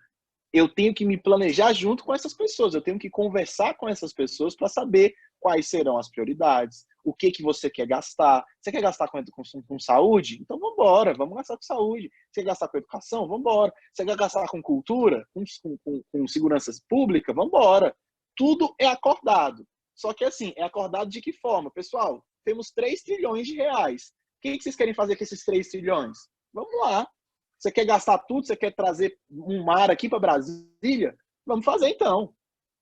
eu tenho que me planejar junto com essas pessoas. Eu tenho que conversar com essas pessoas para saber quais serão as prioridades, o que você quer gastar. Você quer gastar com saúde? Então vamos embora, vamos gastar com saúde. Você quer gastar com educação? Vamos embora. Você quer gastar com cultura? Com segurança pública? Vamos embora. Tudo é acordado. Só que assim, é acordado de que forma? Pessoal, temos 3 trilhões de reais. O que vocês querem fazer com esses 3 trilhões? Vamos lá. Você quer gastar tudo? Você quer trazer um mar aqui para Brasília? Vamos fazer então.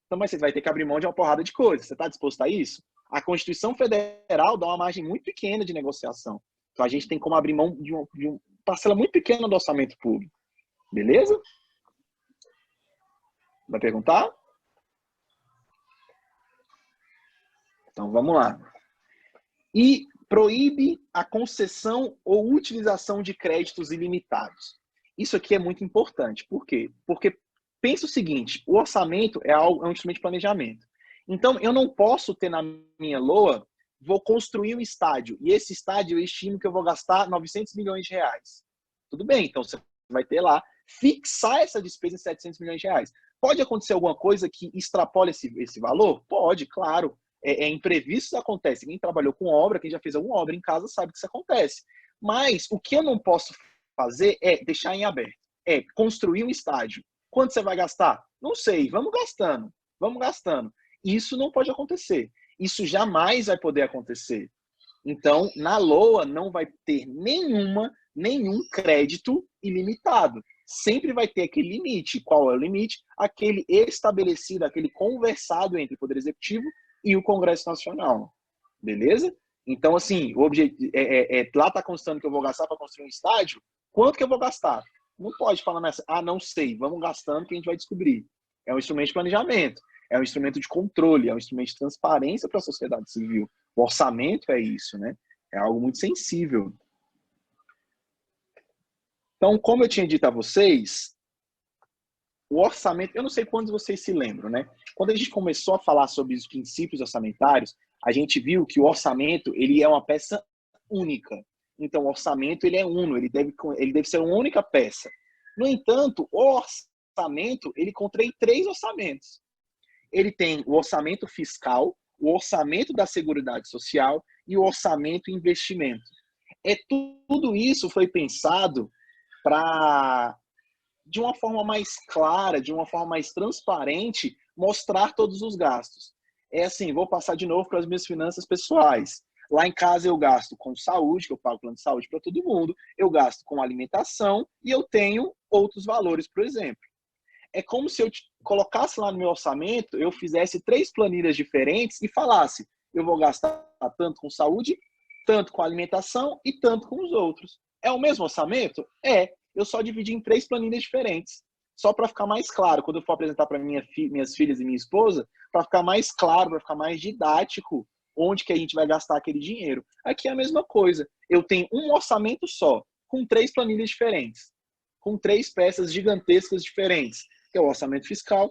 Então, mas você vai ter que abrir mão de uma porrada de coisas. Você está disposto a isso? A Constituição Federal dá uma margem muito pequena de negociação. Então, a gente tem como abrir mão de uma parcela muito pequena do orçamento público. Beleza? Vai perguntar? Então, vamos lá. E proíbe a concessão ou utilização de créditos ilimitados. Isso aqui é muito importante. Por quê? Porque pensa o seguinte, o orçamento é um instrumento de planejamento. Então, eu não posso ter na minha LOA, vou construir um estádio, e esse estádio eu estimo que eu vou gastar 900 milhões de reais. Tudo bem, então você vai ter lá, fixar essa despesa em 700 milhões de reais. Pode acontecer alguma coisa que extrapole esse valor? Pode, claro. Imprevistos acontecem. Quem trabalhou com obra, quem já fez alguma obra em casa, sabe que isso acontece. Mas o que eu não posso fazer é deixar em aberto. É construir um estádio. Quanto você vai gastar? Não sei. Vamos gastando. Vamos gastando. Isso não pode acontecer. Isso jamais vai poder acontecer. Então, na LOA não vai ter nenhum crédito ilimitado. Sempre vai ter aquele limite. Qual é o limite? Aquele estabelecido, aquele conversado entre o Poder Executivo e o Congresso Nacional. Beleza? Então, assim, o objetivo lá está constando que eu vou gastar para construir um estádio. Quanto que eu vou gastar? Não pode falar nessa, não sei, vamos gastando que a gente vai descobrir. É um instrumento de planejamento, é um instrumento de controle, é um instrumento de transparência para a sociedade civil. O orçamento é isso, né? É algo muito sensível. Então, como eu tinha dito a vocês, o orçamento, eu não sei quantos vocês se lembram, né? Quando a gente começou a falar sobre os princípios orçamentários, a gente viu que o orçamento, ele é uma peça única. Então, o orçamento, ele é uno, ele deve ser uma única peça. No entanto, o orçamento, ele contém 3 orçamentos. Ele tem o orçamento fiscal, o orçamento da Seguridade Social e o orçamento investimento. Tudo isso foi pensado para, de uma forma mais clara, de uma forma mais transparente, mostrar todos os gastos. É assim, vou passar de novo para as minhas finanças pessoais. Lá em casa eu gasto com saúde, que eu pago plano de saúde para todo mundo, eu gasto com alimentação e eu tenho outros valores, por exemplo. É como se eu colocasse lá no meu orçamento, eu fizesse 3 planilhas diferentes e falasse, eu vou gastar tanto com saúde, tanto com alimentação e tanto com os outros. É o mesmo orçamento? É. Eu só dividi em 3 planilhas diferentes. Só para ficar mais claro, quando eu for apresentar para minhas filhas e minha esposa, para ficar mais claro, para ficar mais didático, onde que a gente vai gastar aquele dinheiro. Aqui é a mesma coisa. Eu tenho um orçamento só, com 3 planilhas diferentes, com 3 peças gigantescas diferentes, que é o orçamento fiscal,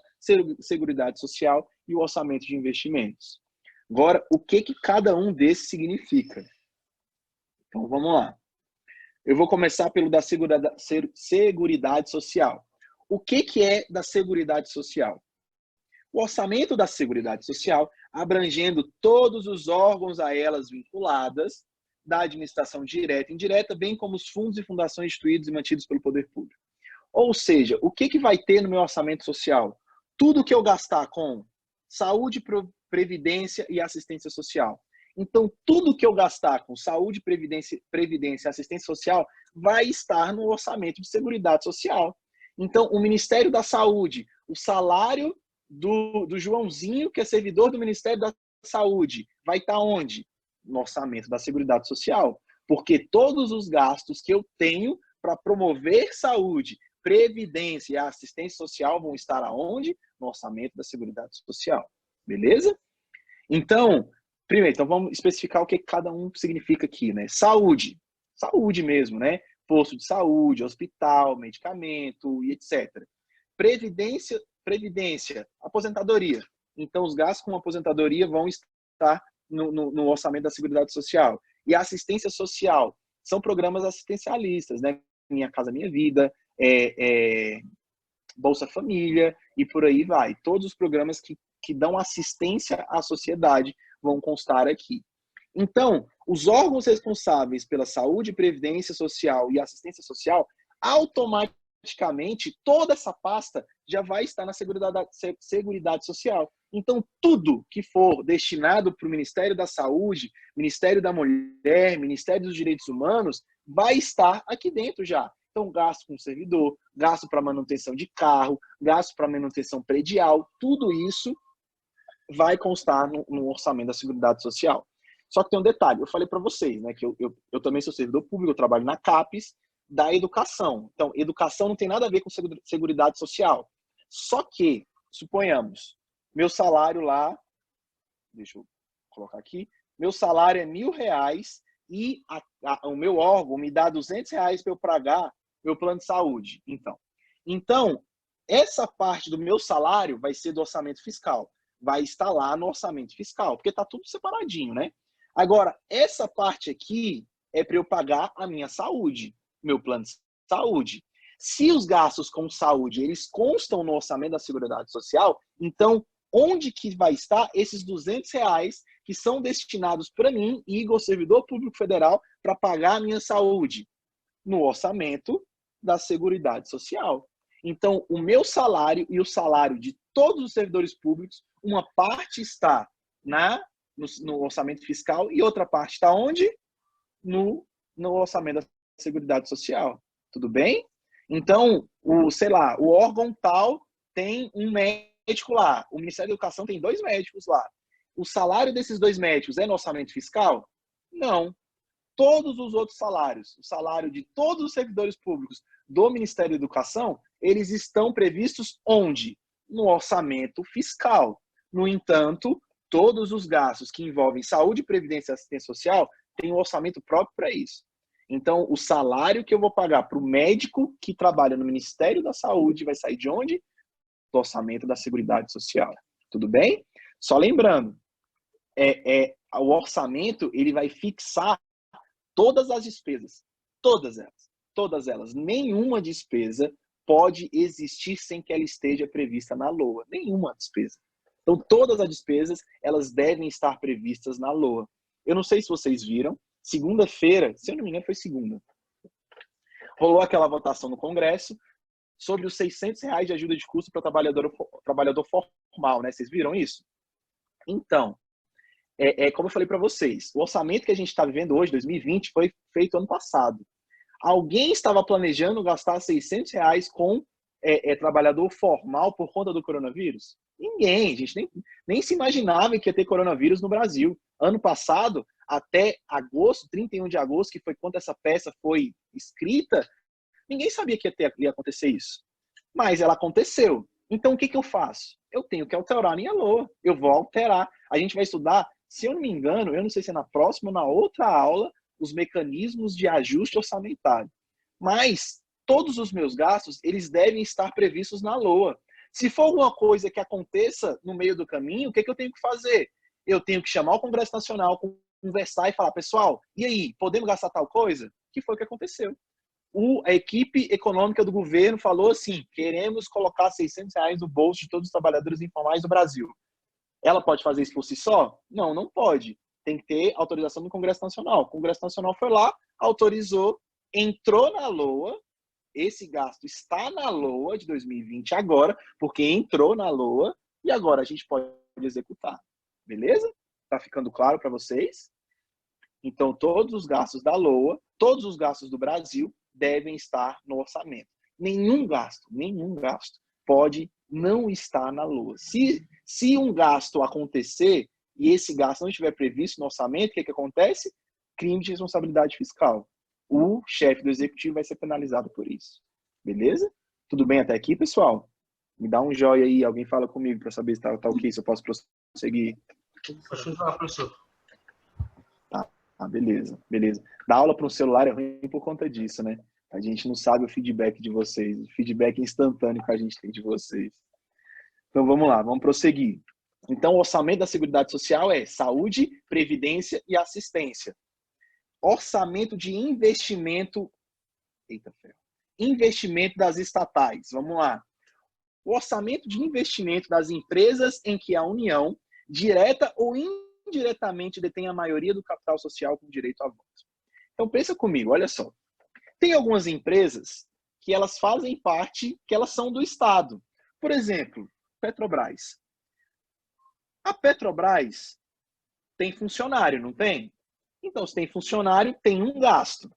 Seguridade Social e o orçamento de investimentos. Agora, o que cada um desses significa? Então, vamos lá. Eu vou começar pelo da Seguridade Social. O que é da Seguridade Social? O orçamento da Seguridade Social, abrangendo todos os órgãos a elas vinculadas, da administração direta e indireta, bem como os fundos e fundações instituídos e mantidos pelo poder público. Ou seja, o que vai ter no meu orçamento social? Tudo que eu gastar com saúde, previdência e assistência social. Então, tudo que eu gastar com saúde, previdência e assistência social vai estar no orçamento de Seguridade Social. Então, o Ministério da Saúde, o salário do Joãozinho, que é servidor do Ministério da Saúde, vai estar onde? No orçamento da Seguridade Social. Porque todos os gastos que eu tenho para promover saúde, previdência e assistência social vão estar aonde? No orçamento da Seguridade Social. Beleza? Então, primeiro, então vamos especificar o que cada um significa aqui, né? Saúde. Saúde mesmo, né? Posto de saúde, hospital, medicamento e etc. Previdência, aposentadoria. Então, os gastos com aposentadoria vão estar no orçamento da Seguridade Social. E a assistência social são programas assistencialistas, né? Minha Casa Minha Vida, Bolsa Família e por aí vai. Todos os programas que dão assistência à sociedade vão constar aqui. Então, os órgãos responsáveis pela saúde, previdência social e assistência social, automaticamente, toda essa pasta já vai estar na Seguridade Social. Então, tudo que for destinado para o Ministério da Saúde, Ministério da Mulher, Ministério dos Direitos Humanos, vai estar aqui dentro já. Então, gasto com servidor, gasto para manutenção de carro, gasto para manutenção predial, tudo isso vai constar no orçamento da Seguridade Social. Só que tem um detalhe, eu falei para vocês, né, que eu também sou servidor público, eu trabalho na CAPES, da educação. Então, educação não tem nada a ver com Seguridade Social. Só que, suponhamos, meu salário lá, deixa eu colocar aqui, meu salário é R$1.000 e o meu órgão me dá R$200 para eu pagar meu plano de saúde. Então, essa parte do meu salário vai ser do orçamento fiscal. Vai estar lá no orçamento fiscal, porque está tudo separadinho, né? Agora, essa parte aqui é para eu pagar a minha saúde, meu plano de saúde. Se os gastos com saúde, eles constam no orçamento da Seguridade Social, então, onde que vai estar esses R$200 que são destinados para mim, Igor, servidor público federal, para pagar a minha saúde? No orçamento da Seguridade Social. Então, o meu salário e o salário de todos os servidores públicos, uma parte está no orçamento fiscal e outra parte está onde? No orçamento da Seguridade Social. Tudo bem? Então, o órgão tal tem um médico lá. O Ministério da Educação tem 2 médicos lá. O salário desses 2 médicos é no orçamento fiscal? Não. Todos os outros salários, o salário de todos os servidores públicos do Ministério da Educação, eles estão previstos onde? No orçamento fiscal. No entanto, Todos os gastos que envolvem saúde, previdência e assistência social têm um orçamento próprio para isso. Então, o salário que eu vou pagar para o médico que trabalha no Ministério da Saúde vai sair de onde? Do orçamento da Seguridade Social. Tudo bem? Só lembrando, o orçamento ele vai fixar todas as despesas. Todas elas. Nenhuma despesa pode existir sem que ela esteja prevista na LOA. Nenhuma despesa. Então, todas as despesas, elas devem estar previstas na LOA. Eu não sei se vocês viram, segunda-feira, se eu não me engano, foi segunda, rolou aquela votação no Congresso sobre os R$600 de ajuda de custo para trabalhador formal, né? Vocês viram isso? Então, como eu falei para vocês, o orçamento que a gente está vivendo hoje, 2020, foi feito ano passado. Alguém estava planejando gastar R$600 com trabalhador formal por conta do coronavírus? Ninguém, a gente nem se imaginava que ia ter coronavírus no Brasil. Ano passado, até agosto, 31 de agosto, que foi quando essa peça foi escrita, ninguém sabia que ia acontecer isso. Mas ela aconteceu. Então, o que eu faço? Eu tenho que alterar a minha LOA. Eu vou alterar. A gente vai estudar, se eu não me engano, eu não sei se é na próxima ou na outra aula, os mecanismos de ajuste orçamentário. Mas todos os meus gastos, eles devem estar previstos na LOA. Se for alguma coisa que aconteça no meio do caminho, o que eu tenho que fazer? Eu tenho que chamar o Congresso Nacional, conversar e falar, pessoal, e aí, podemos gastar tal coisa? Que foi o que aconteceu. A equipe econômica do governo falou assim, queremos colocar R$600 no bolso de todos os trabalhadores informais do Brasil. Ela pode fazer isso por si só? Não, não pode. Tem que ter autorização do Congresso Nacional. O Congresso Nacional foi lá, autorizou, entrou na LOA, esse gasto está na LOA de 2020 agora, porque entrou na LOA e agora a gente pode executar. Beleza? Tá ficando claro para vocês? Então, todos os gastos da LOA, todos os gastos do Brasil devem estar no orçamento. Nenhum gasto pode não estar na LOA. Se um gasto acontecer e esse gasto não estiver previsto no orçamento, o que acontece? Crime de responsabilidade fiscal. O chefe do executivo vai ser penalizado por isso. Beleza? Tudo bem até aqui, pessoal? Me dá um joia aí, alguém fala comigo para saber se tá ok, se eu posso prosseguir. Pode falar, professor. Ah, beleza. Dar aula para um celular é ruim por conta disso, né? A gente não sabe o feedback de vocês. O feedback instantâneo que a gente tem de vocês. Então, vamos lá, vamos prosseguir. Então, o orçamento da Seguridade Social é saúde, previdência e assistência. Orçamento de investimento... Eita, ferro. Investimento das estatais. Vamos lá. O orçamento de investimento das empresas em que a União, direta ou indiretamente, detém a maioria do capital social com direito a voto. Então, pensa comigo, olha só. Tem algumas empresas que elas fazem parte, que elas são do Estado. Por exemplo, Petrobras. A Petrobras tem funcionário, não tem? Então, se tem funcionário, tem um gasto.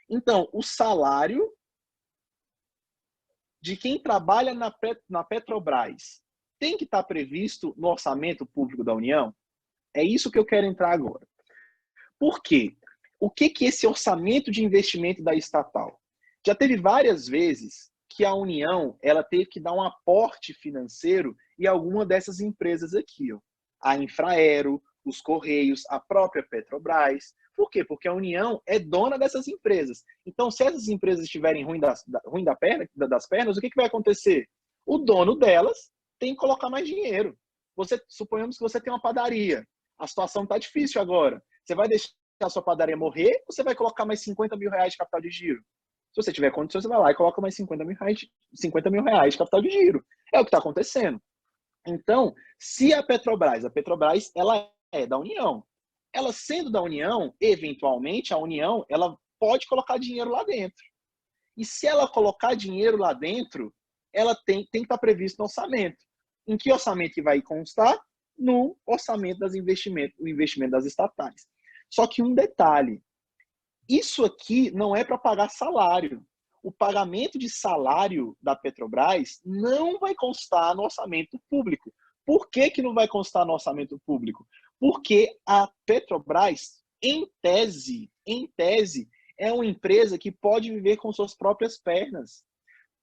Então, o salário de quem trabalha na Petrobras tem que estar previsto no orçamento público da União? É isso que eu quero entrar agora. Por quê? O que é esse orçamento de investimento da estatal? Já teve várias vezes que a União ela teve que dar um aporte financeiro em alguma dessas empresas aqui. Ó. A Infraero, os Correios, a própria Petrobras. Por quê? Porque a União é dona dessas empresas. Então, se essas empresas estiverem ruim das pernas, o que vai acontecer? O dono delas tem que colocar mais dinheiro. Suponhamos que você tem uma padaria. A situação está difícil agora. Você vai deixar a sua padaria morrer ou você vai colocar mais R$50 mil de capital de giro? Se você tiver condições, você vai lá e coloca mais R$50 mil de capital de giro. É o que está acontecendo. Então, se a Petrobras ela é da União. Ela sendo da União, eventualmente, a União ela pode colocar dinheiro lá dentro. E se ela colocar dinheiro lá dentro, ela tem que estar previsto no orçamento. Em que orçamento que vai constar? No orçamento o investimento das estatais. Só que um detalhe, isso aqui não é para pagar salário. O pagamento de salário da Petrobras não vai constar no orçamento público. Por que não vai constar no orçamento público? Porque a Petrobras, em tese, é uma empresa que pode viver com suas próprias pernas.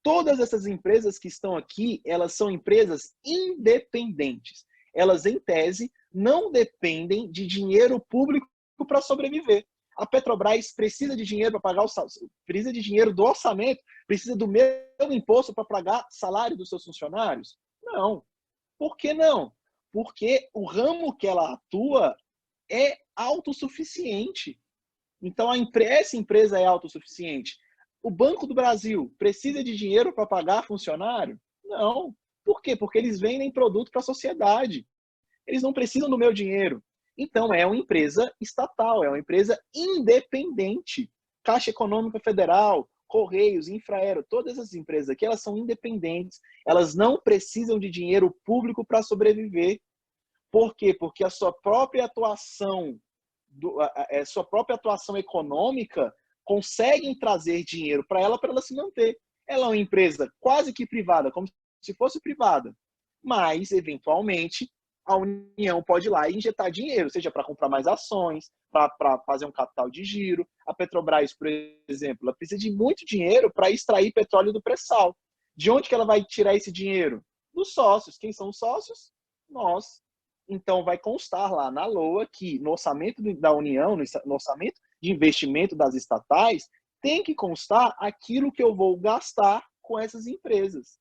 Todas essas empresas que estão aqui, elas são empresas independentes. elas, em tese, não dependem de dinheiro público para sobreviver. A Petrobras precisa de dinheiro para pagar precisa de dinheiro do orçamento, precisa do meu imposto para pagar salário dos seus funcionários? Não. Por que não? Porque o ramo que ela atua é autossuficiente. Então, essa empresa é autossuficiente. O Banco do Brasil precisa de dinheiro para pagar funcionário? Não. Por quê? Porque eles vendem produto para a sociedade. Eles não precisam do meu dinheiro. Então, é uma empresa estatal, é uma empresa independente. Caixa Econômica Federal, Correios, Infraero, todas essas empresas aqui, elas são independentes. Elas não precisam de dinheiro público para sobreviver. Por quê? Porque a sua própria atuação, sua própria atuação econômica conseguem trazer dinheiro para ela se manter. Ela é uma empresa quase que privada, como se fosse privada. Mas, eventualmente, a União pode ir lá e injetar dinheiro, seja para comprar mais ações, para fazer um capital de giro. A Petrobras, por exemplo, ela precisa de muito dinheiro para extrair petróleo do pré-sal. De onde que ela vai tirar esse dinheiro? Dos sócios. Quem são os sócios? Nós. Então, vai constar lá na LOA que no orçamento da União, no orçamento de investimento das estatais, tem que constar aquilo que eu vou gastar com essas empresas.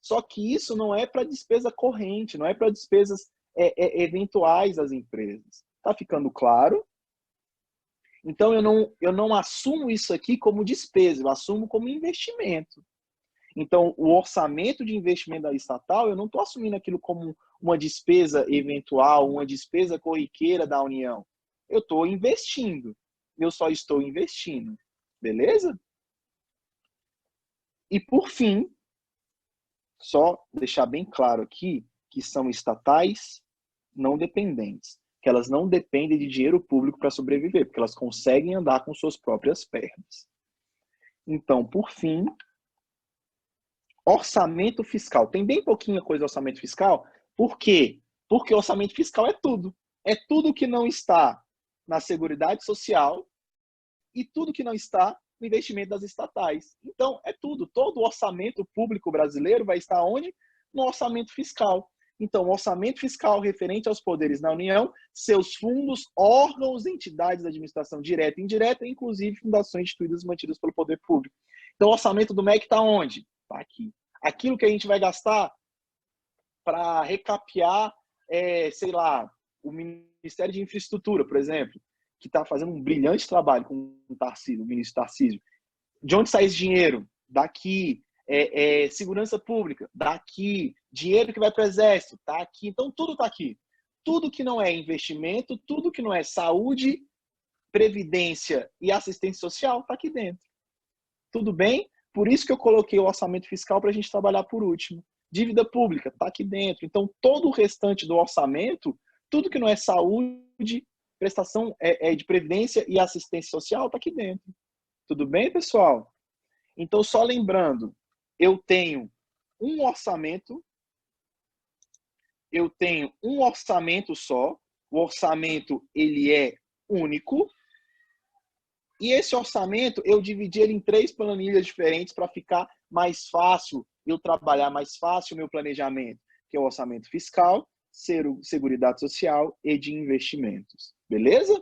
Só que isso não é para despesa corrente, não é para despesas eventuais das empresas. Está ficando claro? Então, eu não assumo isso aqui como despesa, eu assumo como investimento. Então, o orçamento de investimento da estatal, eu não estou assumindo aquilo como uma despesa eventual, uma despesa corriqueira da União. Eu estou investindo. Eu só estou investindo. Beleza? E, por fim, só deixar bem claro aqui que são estatais não dependentes, que elas não dependem de dinheiro público para sobreviver, porque elas conseguem andar com suas próprias pernas. Então, por fim, orçamento fiscal. Tem bem pouquinha coisa de orçamento fiscal. Por quê? Porque orçamento fiscal é tudo. É tudo que não está na Seguridade Social e tudo que não está no investimento das estatais. Então, é tudo. Todo o orçamento público brasileiro vai estar onde? No orçamento fiscal. Então, o orçamento fiscal referente aos poderes na União, seus fundos, órgãos, entidades da administração direta e indireta, inclusive fundações instituídas e mantidas pelo poder público. Então, o orçamento do MEC está onde? Está aqui. Aquilo que a gente vai gastar para recapear, sei lá, o Ministério de Infraestrutura, por exemplo, que está fazendo um brilhante trabalho com o Tarcísio, o ministro Tarcísio. De onde sai esse dinheiro? Daqui. Segurança pública? Daqui. Dinheiro que vai para o Exército? Está aqui. Então, tudo está aqui. Tudo que não é investimento, tudo que não é saúde, previdência e assistência social está aqui dentro. Tudo bem? Por isso que eu coloquei o orçamento fiscal para a gente trabalhar por último. Dívida pública está aqui dentro. Então, todo o restante do orçamento, tudo que não é saúde, prestação de previdência e assistência social está aqui dentro. Tudo bem, pessoal? Então, só lembrando, eu tenho um orçamento só. O orçamento, ele é único. E esse orçamento, eu dividi ele em 3 planilhas diferentes para ficar mais fácil, eu trabalhar mais fácil o meu planejamento, que é o orçamento fiscal, Seguridade Social e de investimentos. Beleza?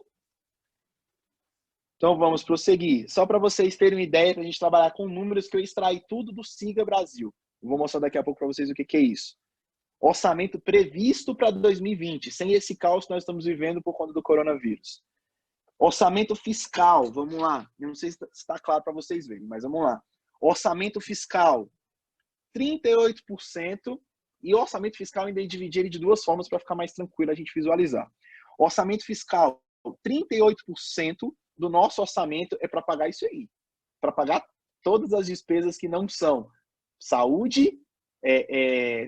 Então, vamos prosseguir. Só para vocês terem uma ideia, para a gente trabalhar com números que eu extraí tudo do Siga Brasil. Eu vou mostrar daqui a pouco para vocês o que é isso. Orçamento previsto para 2020, sem esse caos que nós estamos vivendo por conta do coronavírus. Orçamento fiscal, vamos lá. Eu não sei se está claro para vocês verem, mas vamos lá. Orçamento fiscal, 38%. E o orçamento fiscal ainda dividir ele de 2 formas para ficar mais tranquilo a gente visualizar. Orçamento fiscal, 38% do nosso orçamento é para pagar isso aí. Para pagar todas as despesas que não são saúde,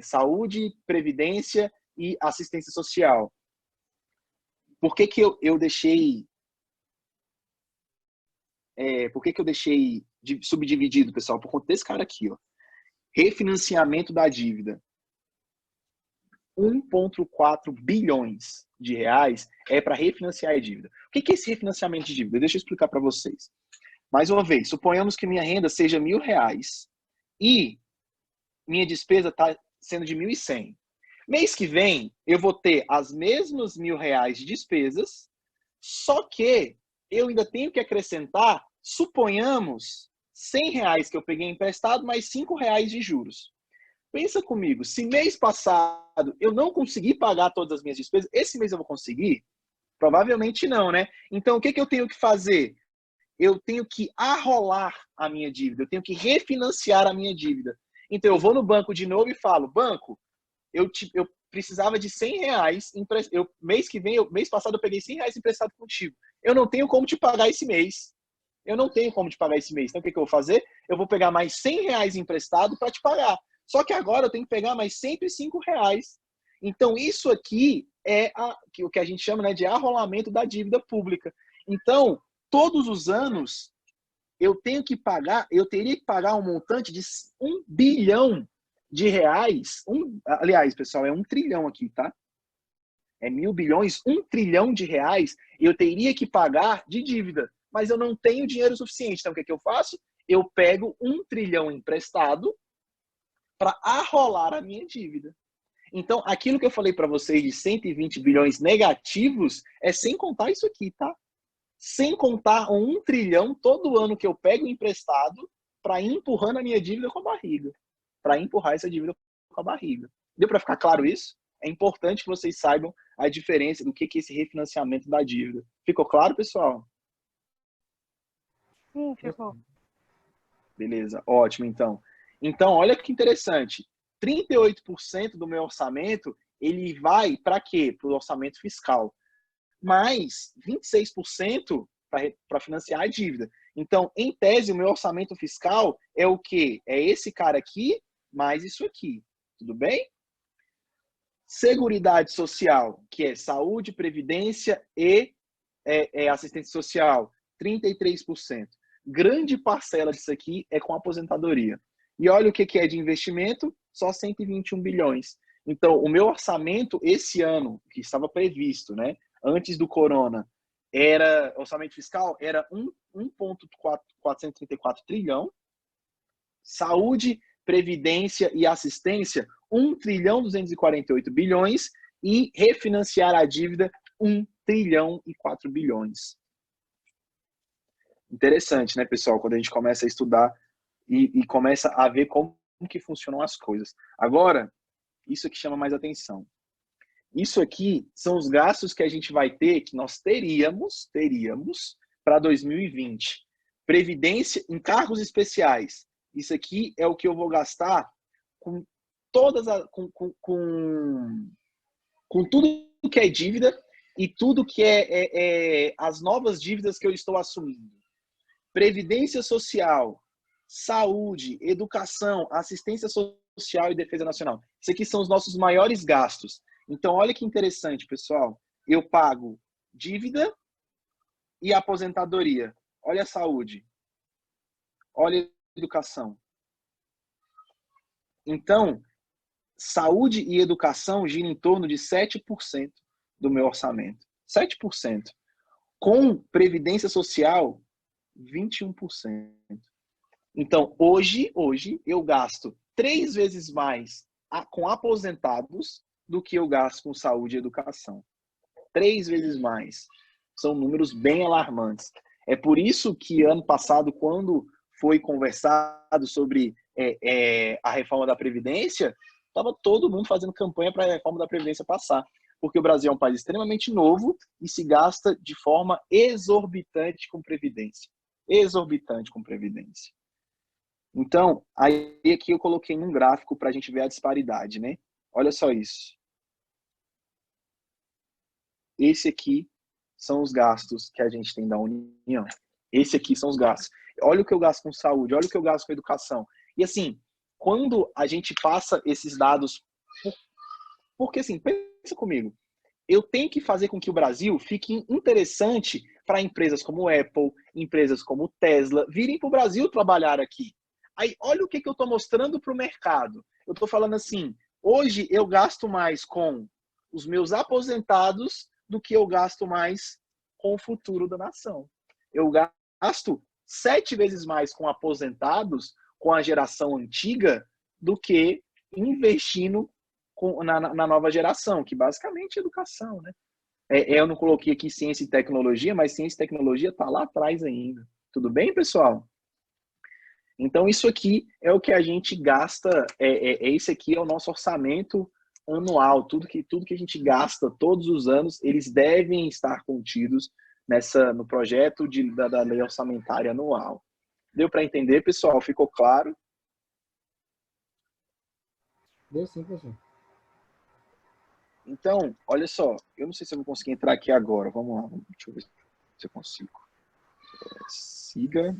saúde, previdência e assistência social. Por que eu deixei subdividido, pessoal? Por conta desse cara aqui, ó. Refinanciamento da dívida. 1,4 bilhões de reais é para refinanciar a dívida. O que é esse refinanciamento de dívida? Deixa eu explicar para vocês. Mais uma vez, suponhamos que minha renda seja R$1.000 e minha despesa está sendo de 1.100. Mês que vem, eu vou ter as mesmas R$ 1.000 de despesas, só que eu ainda tenho que acrescentar, suponhamos, R$ 100 que eu peguei emprestado, mais R$ 5 de juros. Pensa comigo, se mês passado eu não consegui pagar todas as minhas despesas, esse mês eu vou conseguir? Provavelmente não, né? Então, o que eu tenho que fazer? Eu tenho que arrolar a minha dívida, eu tenho que refinanciar a minha dívida. Então, eu vou no banco de novo e falo, banco, eu precisava de R$ 100, mês passado eu peguei R$ 100 emprestado contigo. Eu não tenho como te pagar esse mês. Então, o que eu vou fazer? Eu vou pegar mais R$ 100 emprestado para te pagar. Só que agora eu tenho que pegar mais R$ 105. Então, isso aqui é o que a gente chama, né, de arrolamento da dívida pública. Então, todos os anos, eu teria que pagar um montante de R$ 1 bilhão. Aliás, pessoal, é 1 trilhão aqui, tá? É 1.000 bilhões, 1 trilhão de reais eu teria que pagar de dívida. Mas eu não tenho dinheiro suficiente. Então, o que eu faço? Eu pego 1 trilhão emprestado para arrolar a minha dívida. Então, aquilo que eu falei para vocês de 120 bilhões negativos é sem contar isso aqui, tá? Sem contar 1 trilhão todo ano que eu pego emprestado para ir empurrando a minha dívida com a barriga. Para empurrar essa dívida com a barriga. Deu para ficar claro isso? É importante que vocês saibam a diferença do que é esse refinanciamento da dívida. Ficou claro, pessoal? Sim, ficou. Beleza, ótimo, então. Então, olha que interessante. 38% do meu orçamento, ele vai para quê? Para o orçamento fiscal. Mais 26% para financiar a dívida. Então, em tese, o meu orçamento fiscal é o quê? É esse cara aqui, mais isso aqui. Tudo bem? Seguridade social, que é saúde, previdência e assistência social, 33%. Grande parcela disso aqui é com aposentadoria. E olha o que é de investimento, só 121 bilhões. Então, o meu orçamento esse ano, que estava previsto, né, antes do corona, orçamento fiscal era 1,434 trilhão. Saúde, previdência e assistência, 1 trilhão 248 bilhões. E refinanciar a dívida, 1 trilhão e 4 bilhões. Interessante, né, pessoal? Quando a gente começa a estudar e começa a ver como que funcionam as coisas. Agora, isso aqui chama mais atenção. Isso aqui são os gastos que a gente vai ter, que nós teríamos para 2020. Previdência, encargos especiais. Isso aqui é o que eu vou gastar com com tudo que é dívida e tudo que é as novas dívidas que eu estou assumindo. Previdência social, saúde, educação, assistência social e defesa nacional. Isso aqui são os nossos maiores gastos. Então, olha que interessante, pessoal. Eu pago dívida e aposentadoria. Olha a saúde. Olha a educação. Então, saúde e educação giram em torno de 7% do meu orçamento. 7%. Com previdência social, 21%. Então, hoje eu gasto 3 vezes mais com aposentados do que eu gasto com saúde e educação. 3 vezes mais. São números bem alarmantes. É por isso que ano passado, quando foi conversado sobre a reforma da Previdência, estava todo mundo fazendo campanha para a reforma da Previdência passar. Porque o Brasil é um país extremamente novo e se gasta de forma exorbitante com Previdência. Exorbitante com Previdência. Então, aí aqui eu coloquei num gráfico para a gente ver a disparidade, né? Olha só isso. Esse aqui são os gastos que a gente tem da União. Esse aqui são os gastos. Olha o que eu gasto com saúde, olha o que eu gasto com educação. E assim, quando a gente passa esses dados... Porque assim, pensa comigo. Eu tenho que fazer com que o Brasil fique interessante para empresas como Apple, empresas como Tesla, virem para o Brasil trabalhar aqui. Aí, olha o que eu estou mostrando para o mercado. Eu estou falando assim, hoje eu gasto mais com os meus aposentados do que eu gasto mais com o futuro da nação. Eu gasto 7 vezes mais com aposentados, com a geração antiga, do que investindo na nova geração, que basicamente é educação, né? Eu não coloquei aqui ciência e tecnologia, mas ciência e tecnologia está lá atrás ainda. Tudo bem, pessoal? Então, isso aqui é o que a gente gasta, esse aqui é o nosso orçamento anual. Tudo que a gente gasta todos os anos, eles devem estar contidos no projeto da lei orçamentária anual. Deu para entender, pessoal? Ficou claro? Deu sim, professor. Então, olha só, eu não sei se eu vou conseguir entrar aqui agora. Vamos lá, deixa eu ver se eu consigo. Siga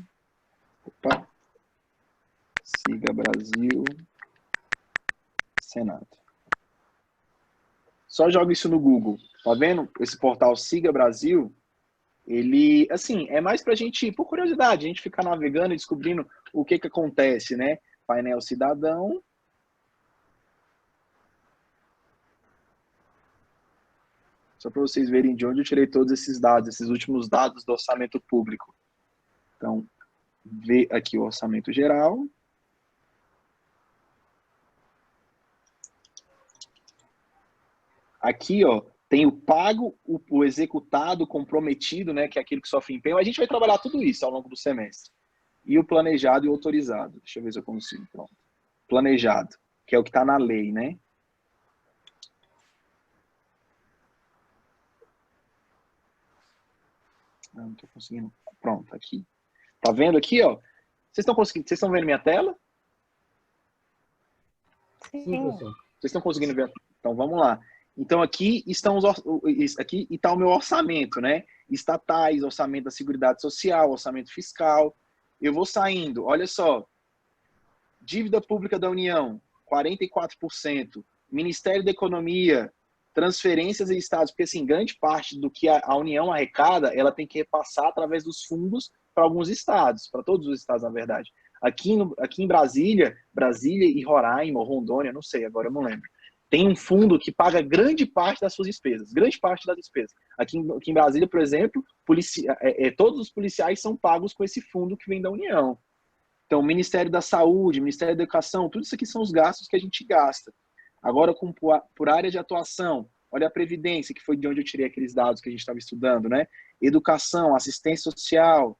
Brasil Senado. Só joga isso no Google. Tá vendo? Esse portal Siga Brasil, ele, assim, é mais pra gente, por curiosidade, a gente ficar navegando e descobrindo o que acontece, né? Painel Cidadão. Só para vocês verem de onde eu tirei todos esses dados, esses últimos dados do orçamento público. Então, vê aqui o orçamento geral. Aqui, ó, tem o pago, o executado, o comprometido, né, que é aquilo que sofre empenho. A gente vai trabalhar tudo isso ao longo do semestre. E o planejado e o autorizado. Deixa eu ver se eu consigo. Pronto. Planejado, que é o que está na lei, né? Não estou conseguindo. Pronto, aqui. Tá vendo aqui, ó? Vocês estão vendo minha tela? Sim, Sim. professor. Vocês estão conseguindo ver? Então, vamos lá. Então, aqui aqui está o meu orçamento, né? Estatais, orçamento da Seguridade Social, orçamento fiscal. Eu vou saindo. Olha só. Dívida Pública da União, 44%. Ministério da Economia, transferências e estados, porque assim, grande parte do que a União arrecada, ela tem que repassar através dos fundos para alguns estados, para todos os estados, na verdade. Aqui em Brasília e Roraima, ou Rondônia, não sei, agora eu não lembro, tem um fundo que paga grande parte das suas despesas, grande parte das despesas. Aqui em Brasília, por exemplo, todos os policiais são pagos com esse fundo que vem da União. Então, Ministério da Saúde, Ministério da Educação, tudo isso aqui são os gastos que a gente gasta. Agora, por área de atuação, olha a Previdência, que foi de onde eu tirei aqueles dados que a gente estava estudando, né? Educação, assistência social,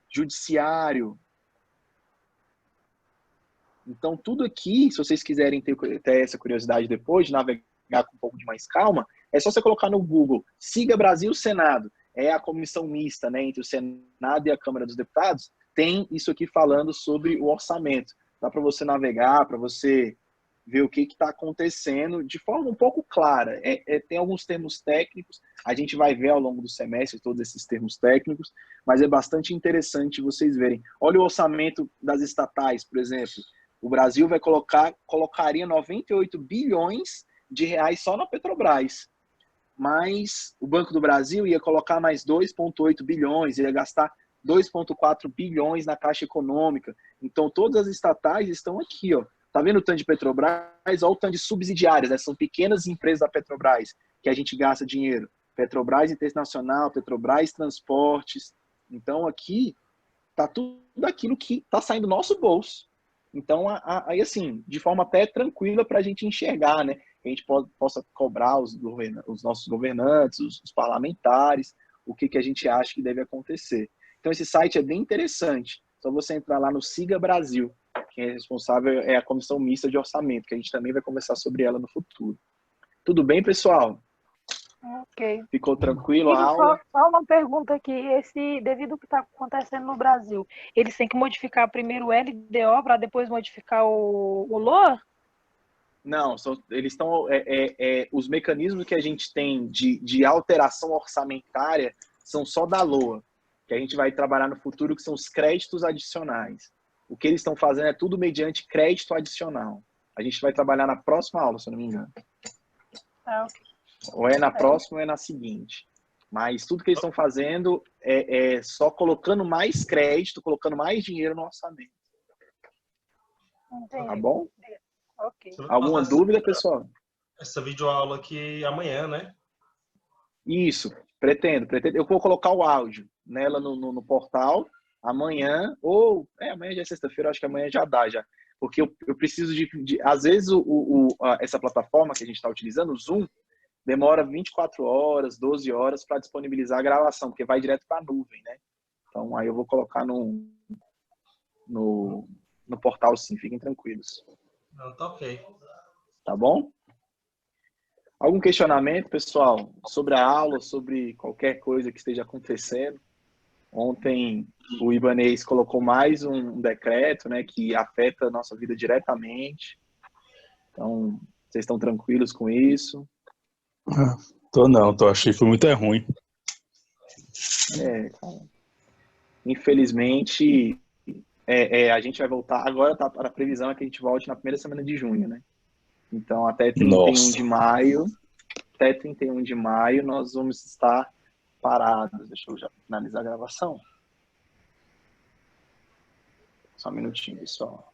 judiciário. Então, tudo aqui, se vocês quiserem ter essa curiosidade depois, de navegar com um pouco de mais calma, é só você colocar no Google, Siga Brasil Senado. É a comissão mista, né, entre o Senado e a Câmara dos Deputados, tem isso aqui falando sobre o orçamento. Dá para você navegar, para você ver o que está acontecendo de forma um pouco clara. Tem alguns termos técnicos, a gente vai ver ao longo do semestre todos esses termos técnicos, mas é bastante interessante vocês verem. Olha o orçamento das estatais, por exemplo. O Brasil colocaria 98 bilhões de reais só na Petrobras. Mas o Banco do Brasil ia colocar mais 2,8 bilhões, ia gastar 2,4 bilhões na Caixa Econômica. Então, todas as estatais estão aqui, ó. Tá vendo o tanto de Petrobras? Olha o tanto de subsidiárias, né? São pequenas empresas da Petrobras que a gente gasta dinheiro. Petrobras Internacional, Petrobras Transportes. Então, aqui tá tudo aquilo que tá saindo do nosso bolso. Então, aí assim, de forma até tranquila para a gente enxergar, né? Que a gente possa cobrar os nossos governantes, os parlamentares, o que a gente acha que deve acontecer. Então, esse site é bem interessante. Só você entrar lá no Siga Brasil. Quem é responsável é a Comissão Mista de Orçamento, que a gente também vai conversar sobre ela no futuro. Tudo bem, pessoal? Ok. Ficou tranquilo a E aula? só uma pergunta aqui, devido ao que está acontecendo no Brasil, eles têm que modificar primeiro o LDO para depois modificar o LOA? Não, eles estão. Os mecanismos que a gente tem de alteração orçamentária são só da LOA, que a gente vai trabalhar no futuro, que são os créditos adicionais. O que eles estão fazendo é tudo mediante crédito adicional. A gente vai trabalhar na próxima aula, se eu não me engano. Ah, ok. Ou é na próxima ou é na seguinte. Mas tudo que eles estão fazendo é só colocando mais crédito, colocando mais dinheiro no orçamento. Entendi. Tá bom? Ok. Alguma dúvida, pessoal? Essa videoaula aqui amanhã, né? Isso, pretendo. Eu vou colocar o áudio nela no portal amanhã, ou amanhã já é sexta-feira, acho que amanhã já dá já. Porque eu preciso às vezes, essa plataforma que a gente está utilizando, o Zoom, demora 24 horas, 12 horas para disponibilizar a gravação, porque vai direto para a nuvem, né? Então, aí eu vou colocar no portal, sim, fiquem tranquilos. Não, tá ok. Tá bom? Algum questionamento, pessoal, sobre a aula, sobre qualquer coisa que esteja acontecendo? Ontem o Ibanez colocou mais um decreto, né, que afeta a nossa vida diretamente. Então, vocês estão tranquilos com isso? Achei que foi muito ruim. Cara. Infelizmente, a gente vai voltar, agora tá, a previsão é que a gente volte na primeira semana de junho, né? Então, até 31 de maio, nós vamos estar parados. Deixa eu já finalizar a gravação. Só um minutinho, pessoal.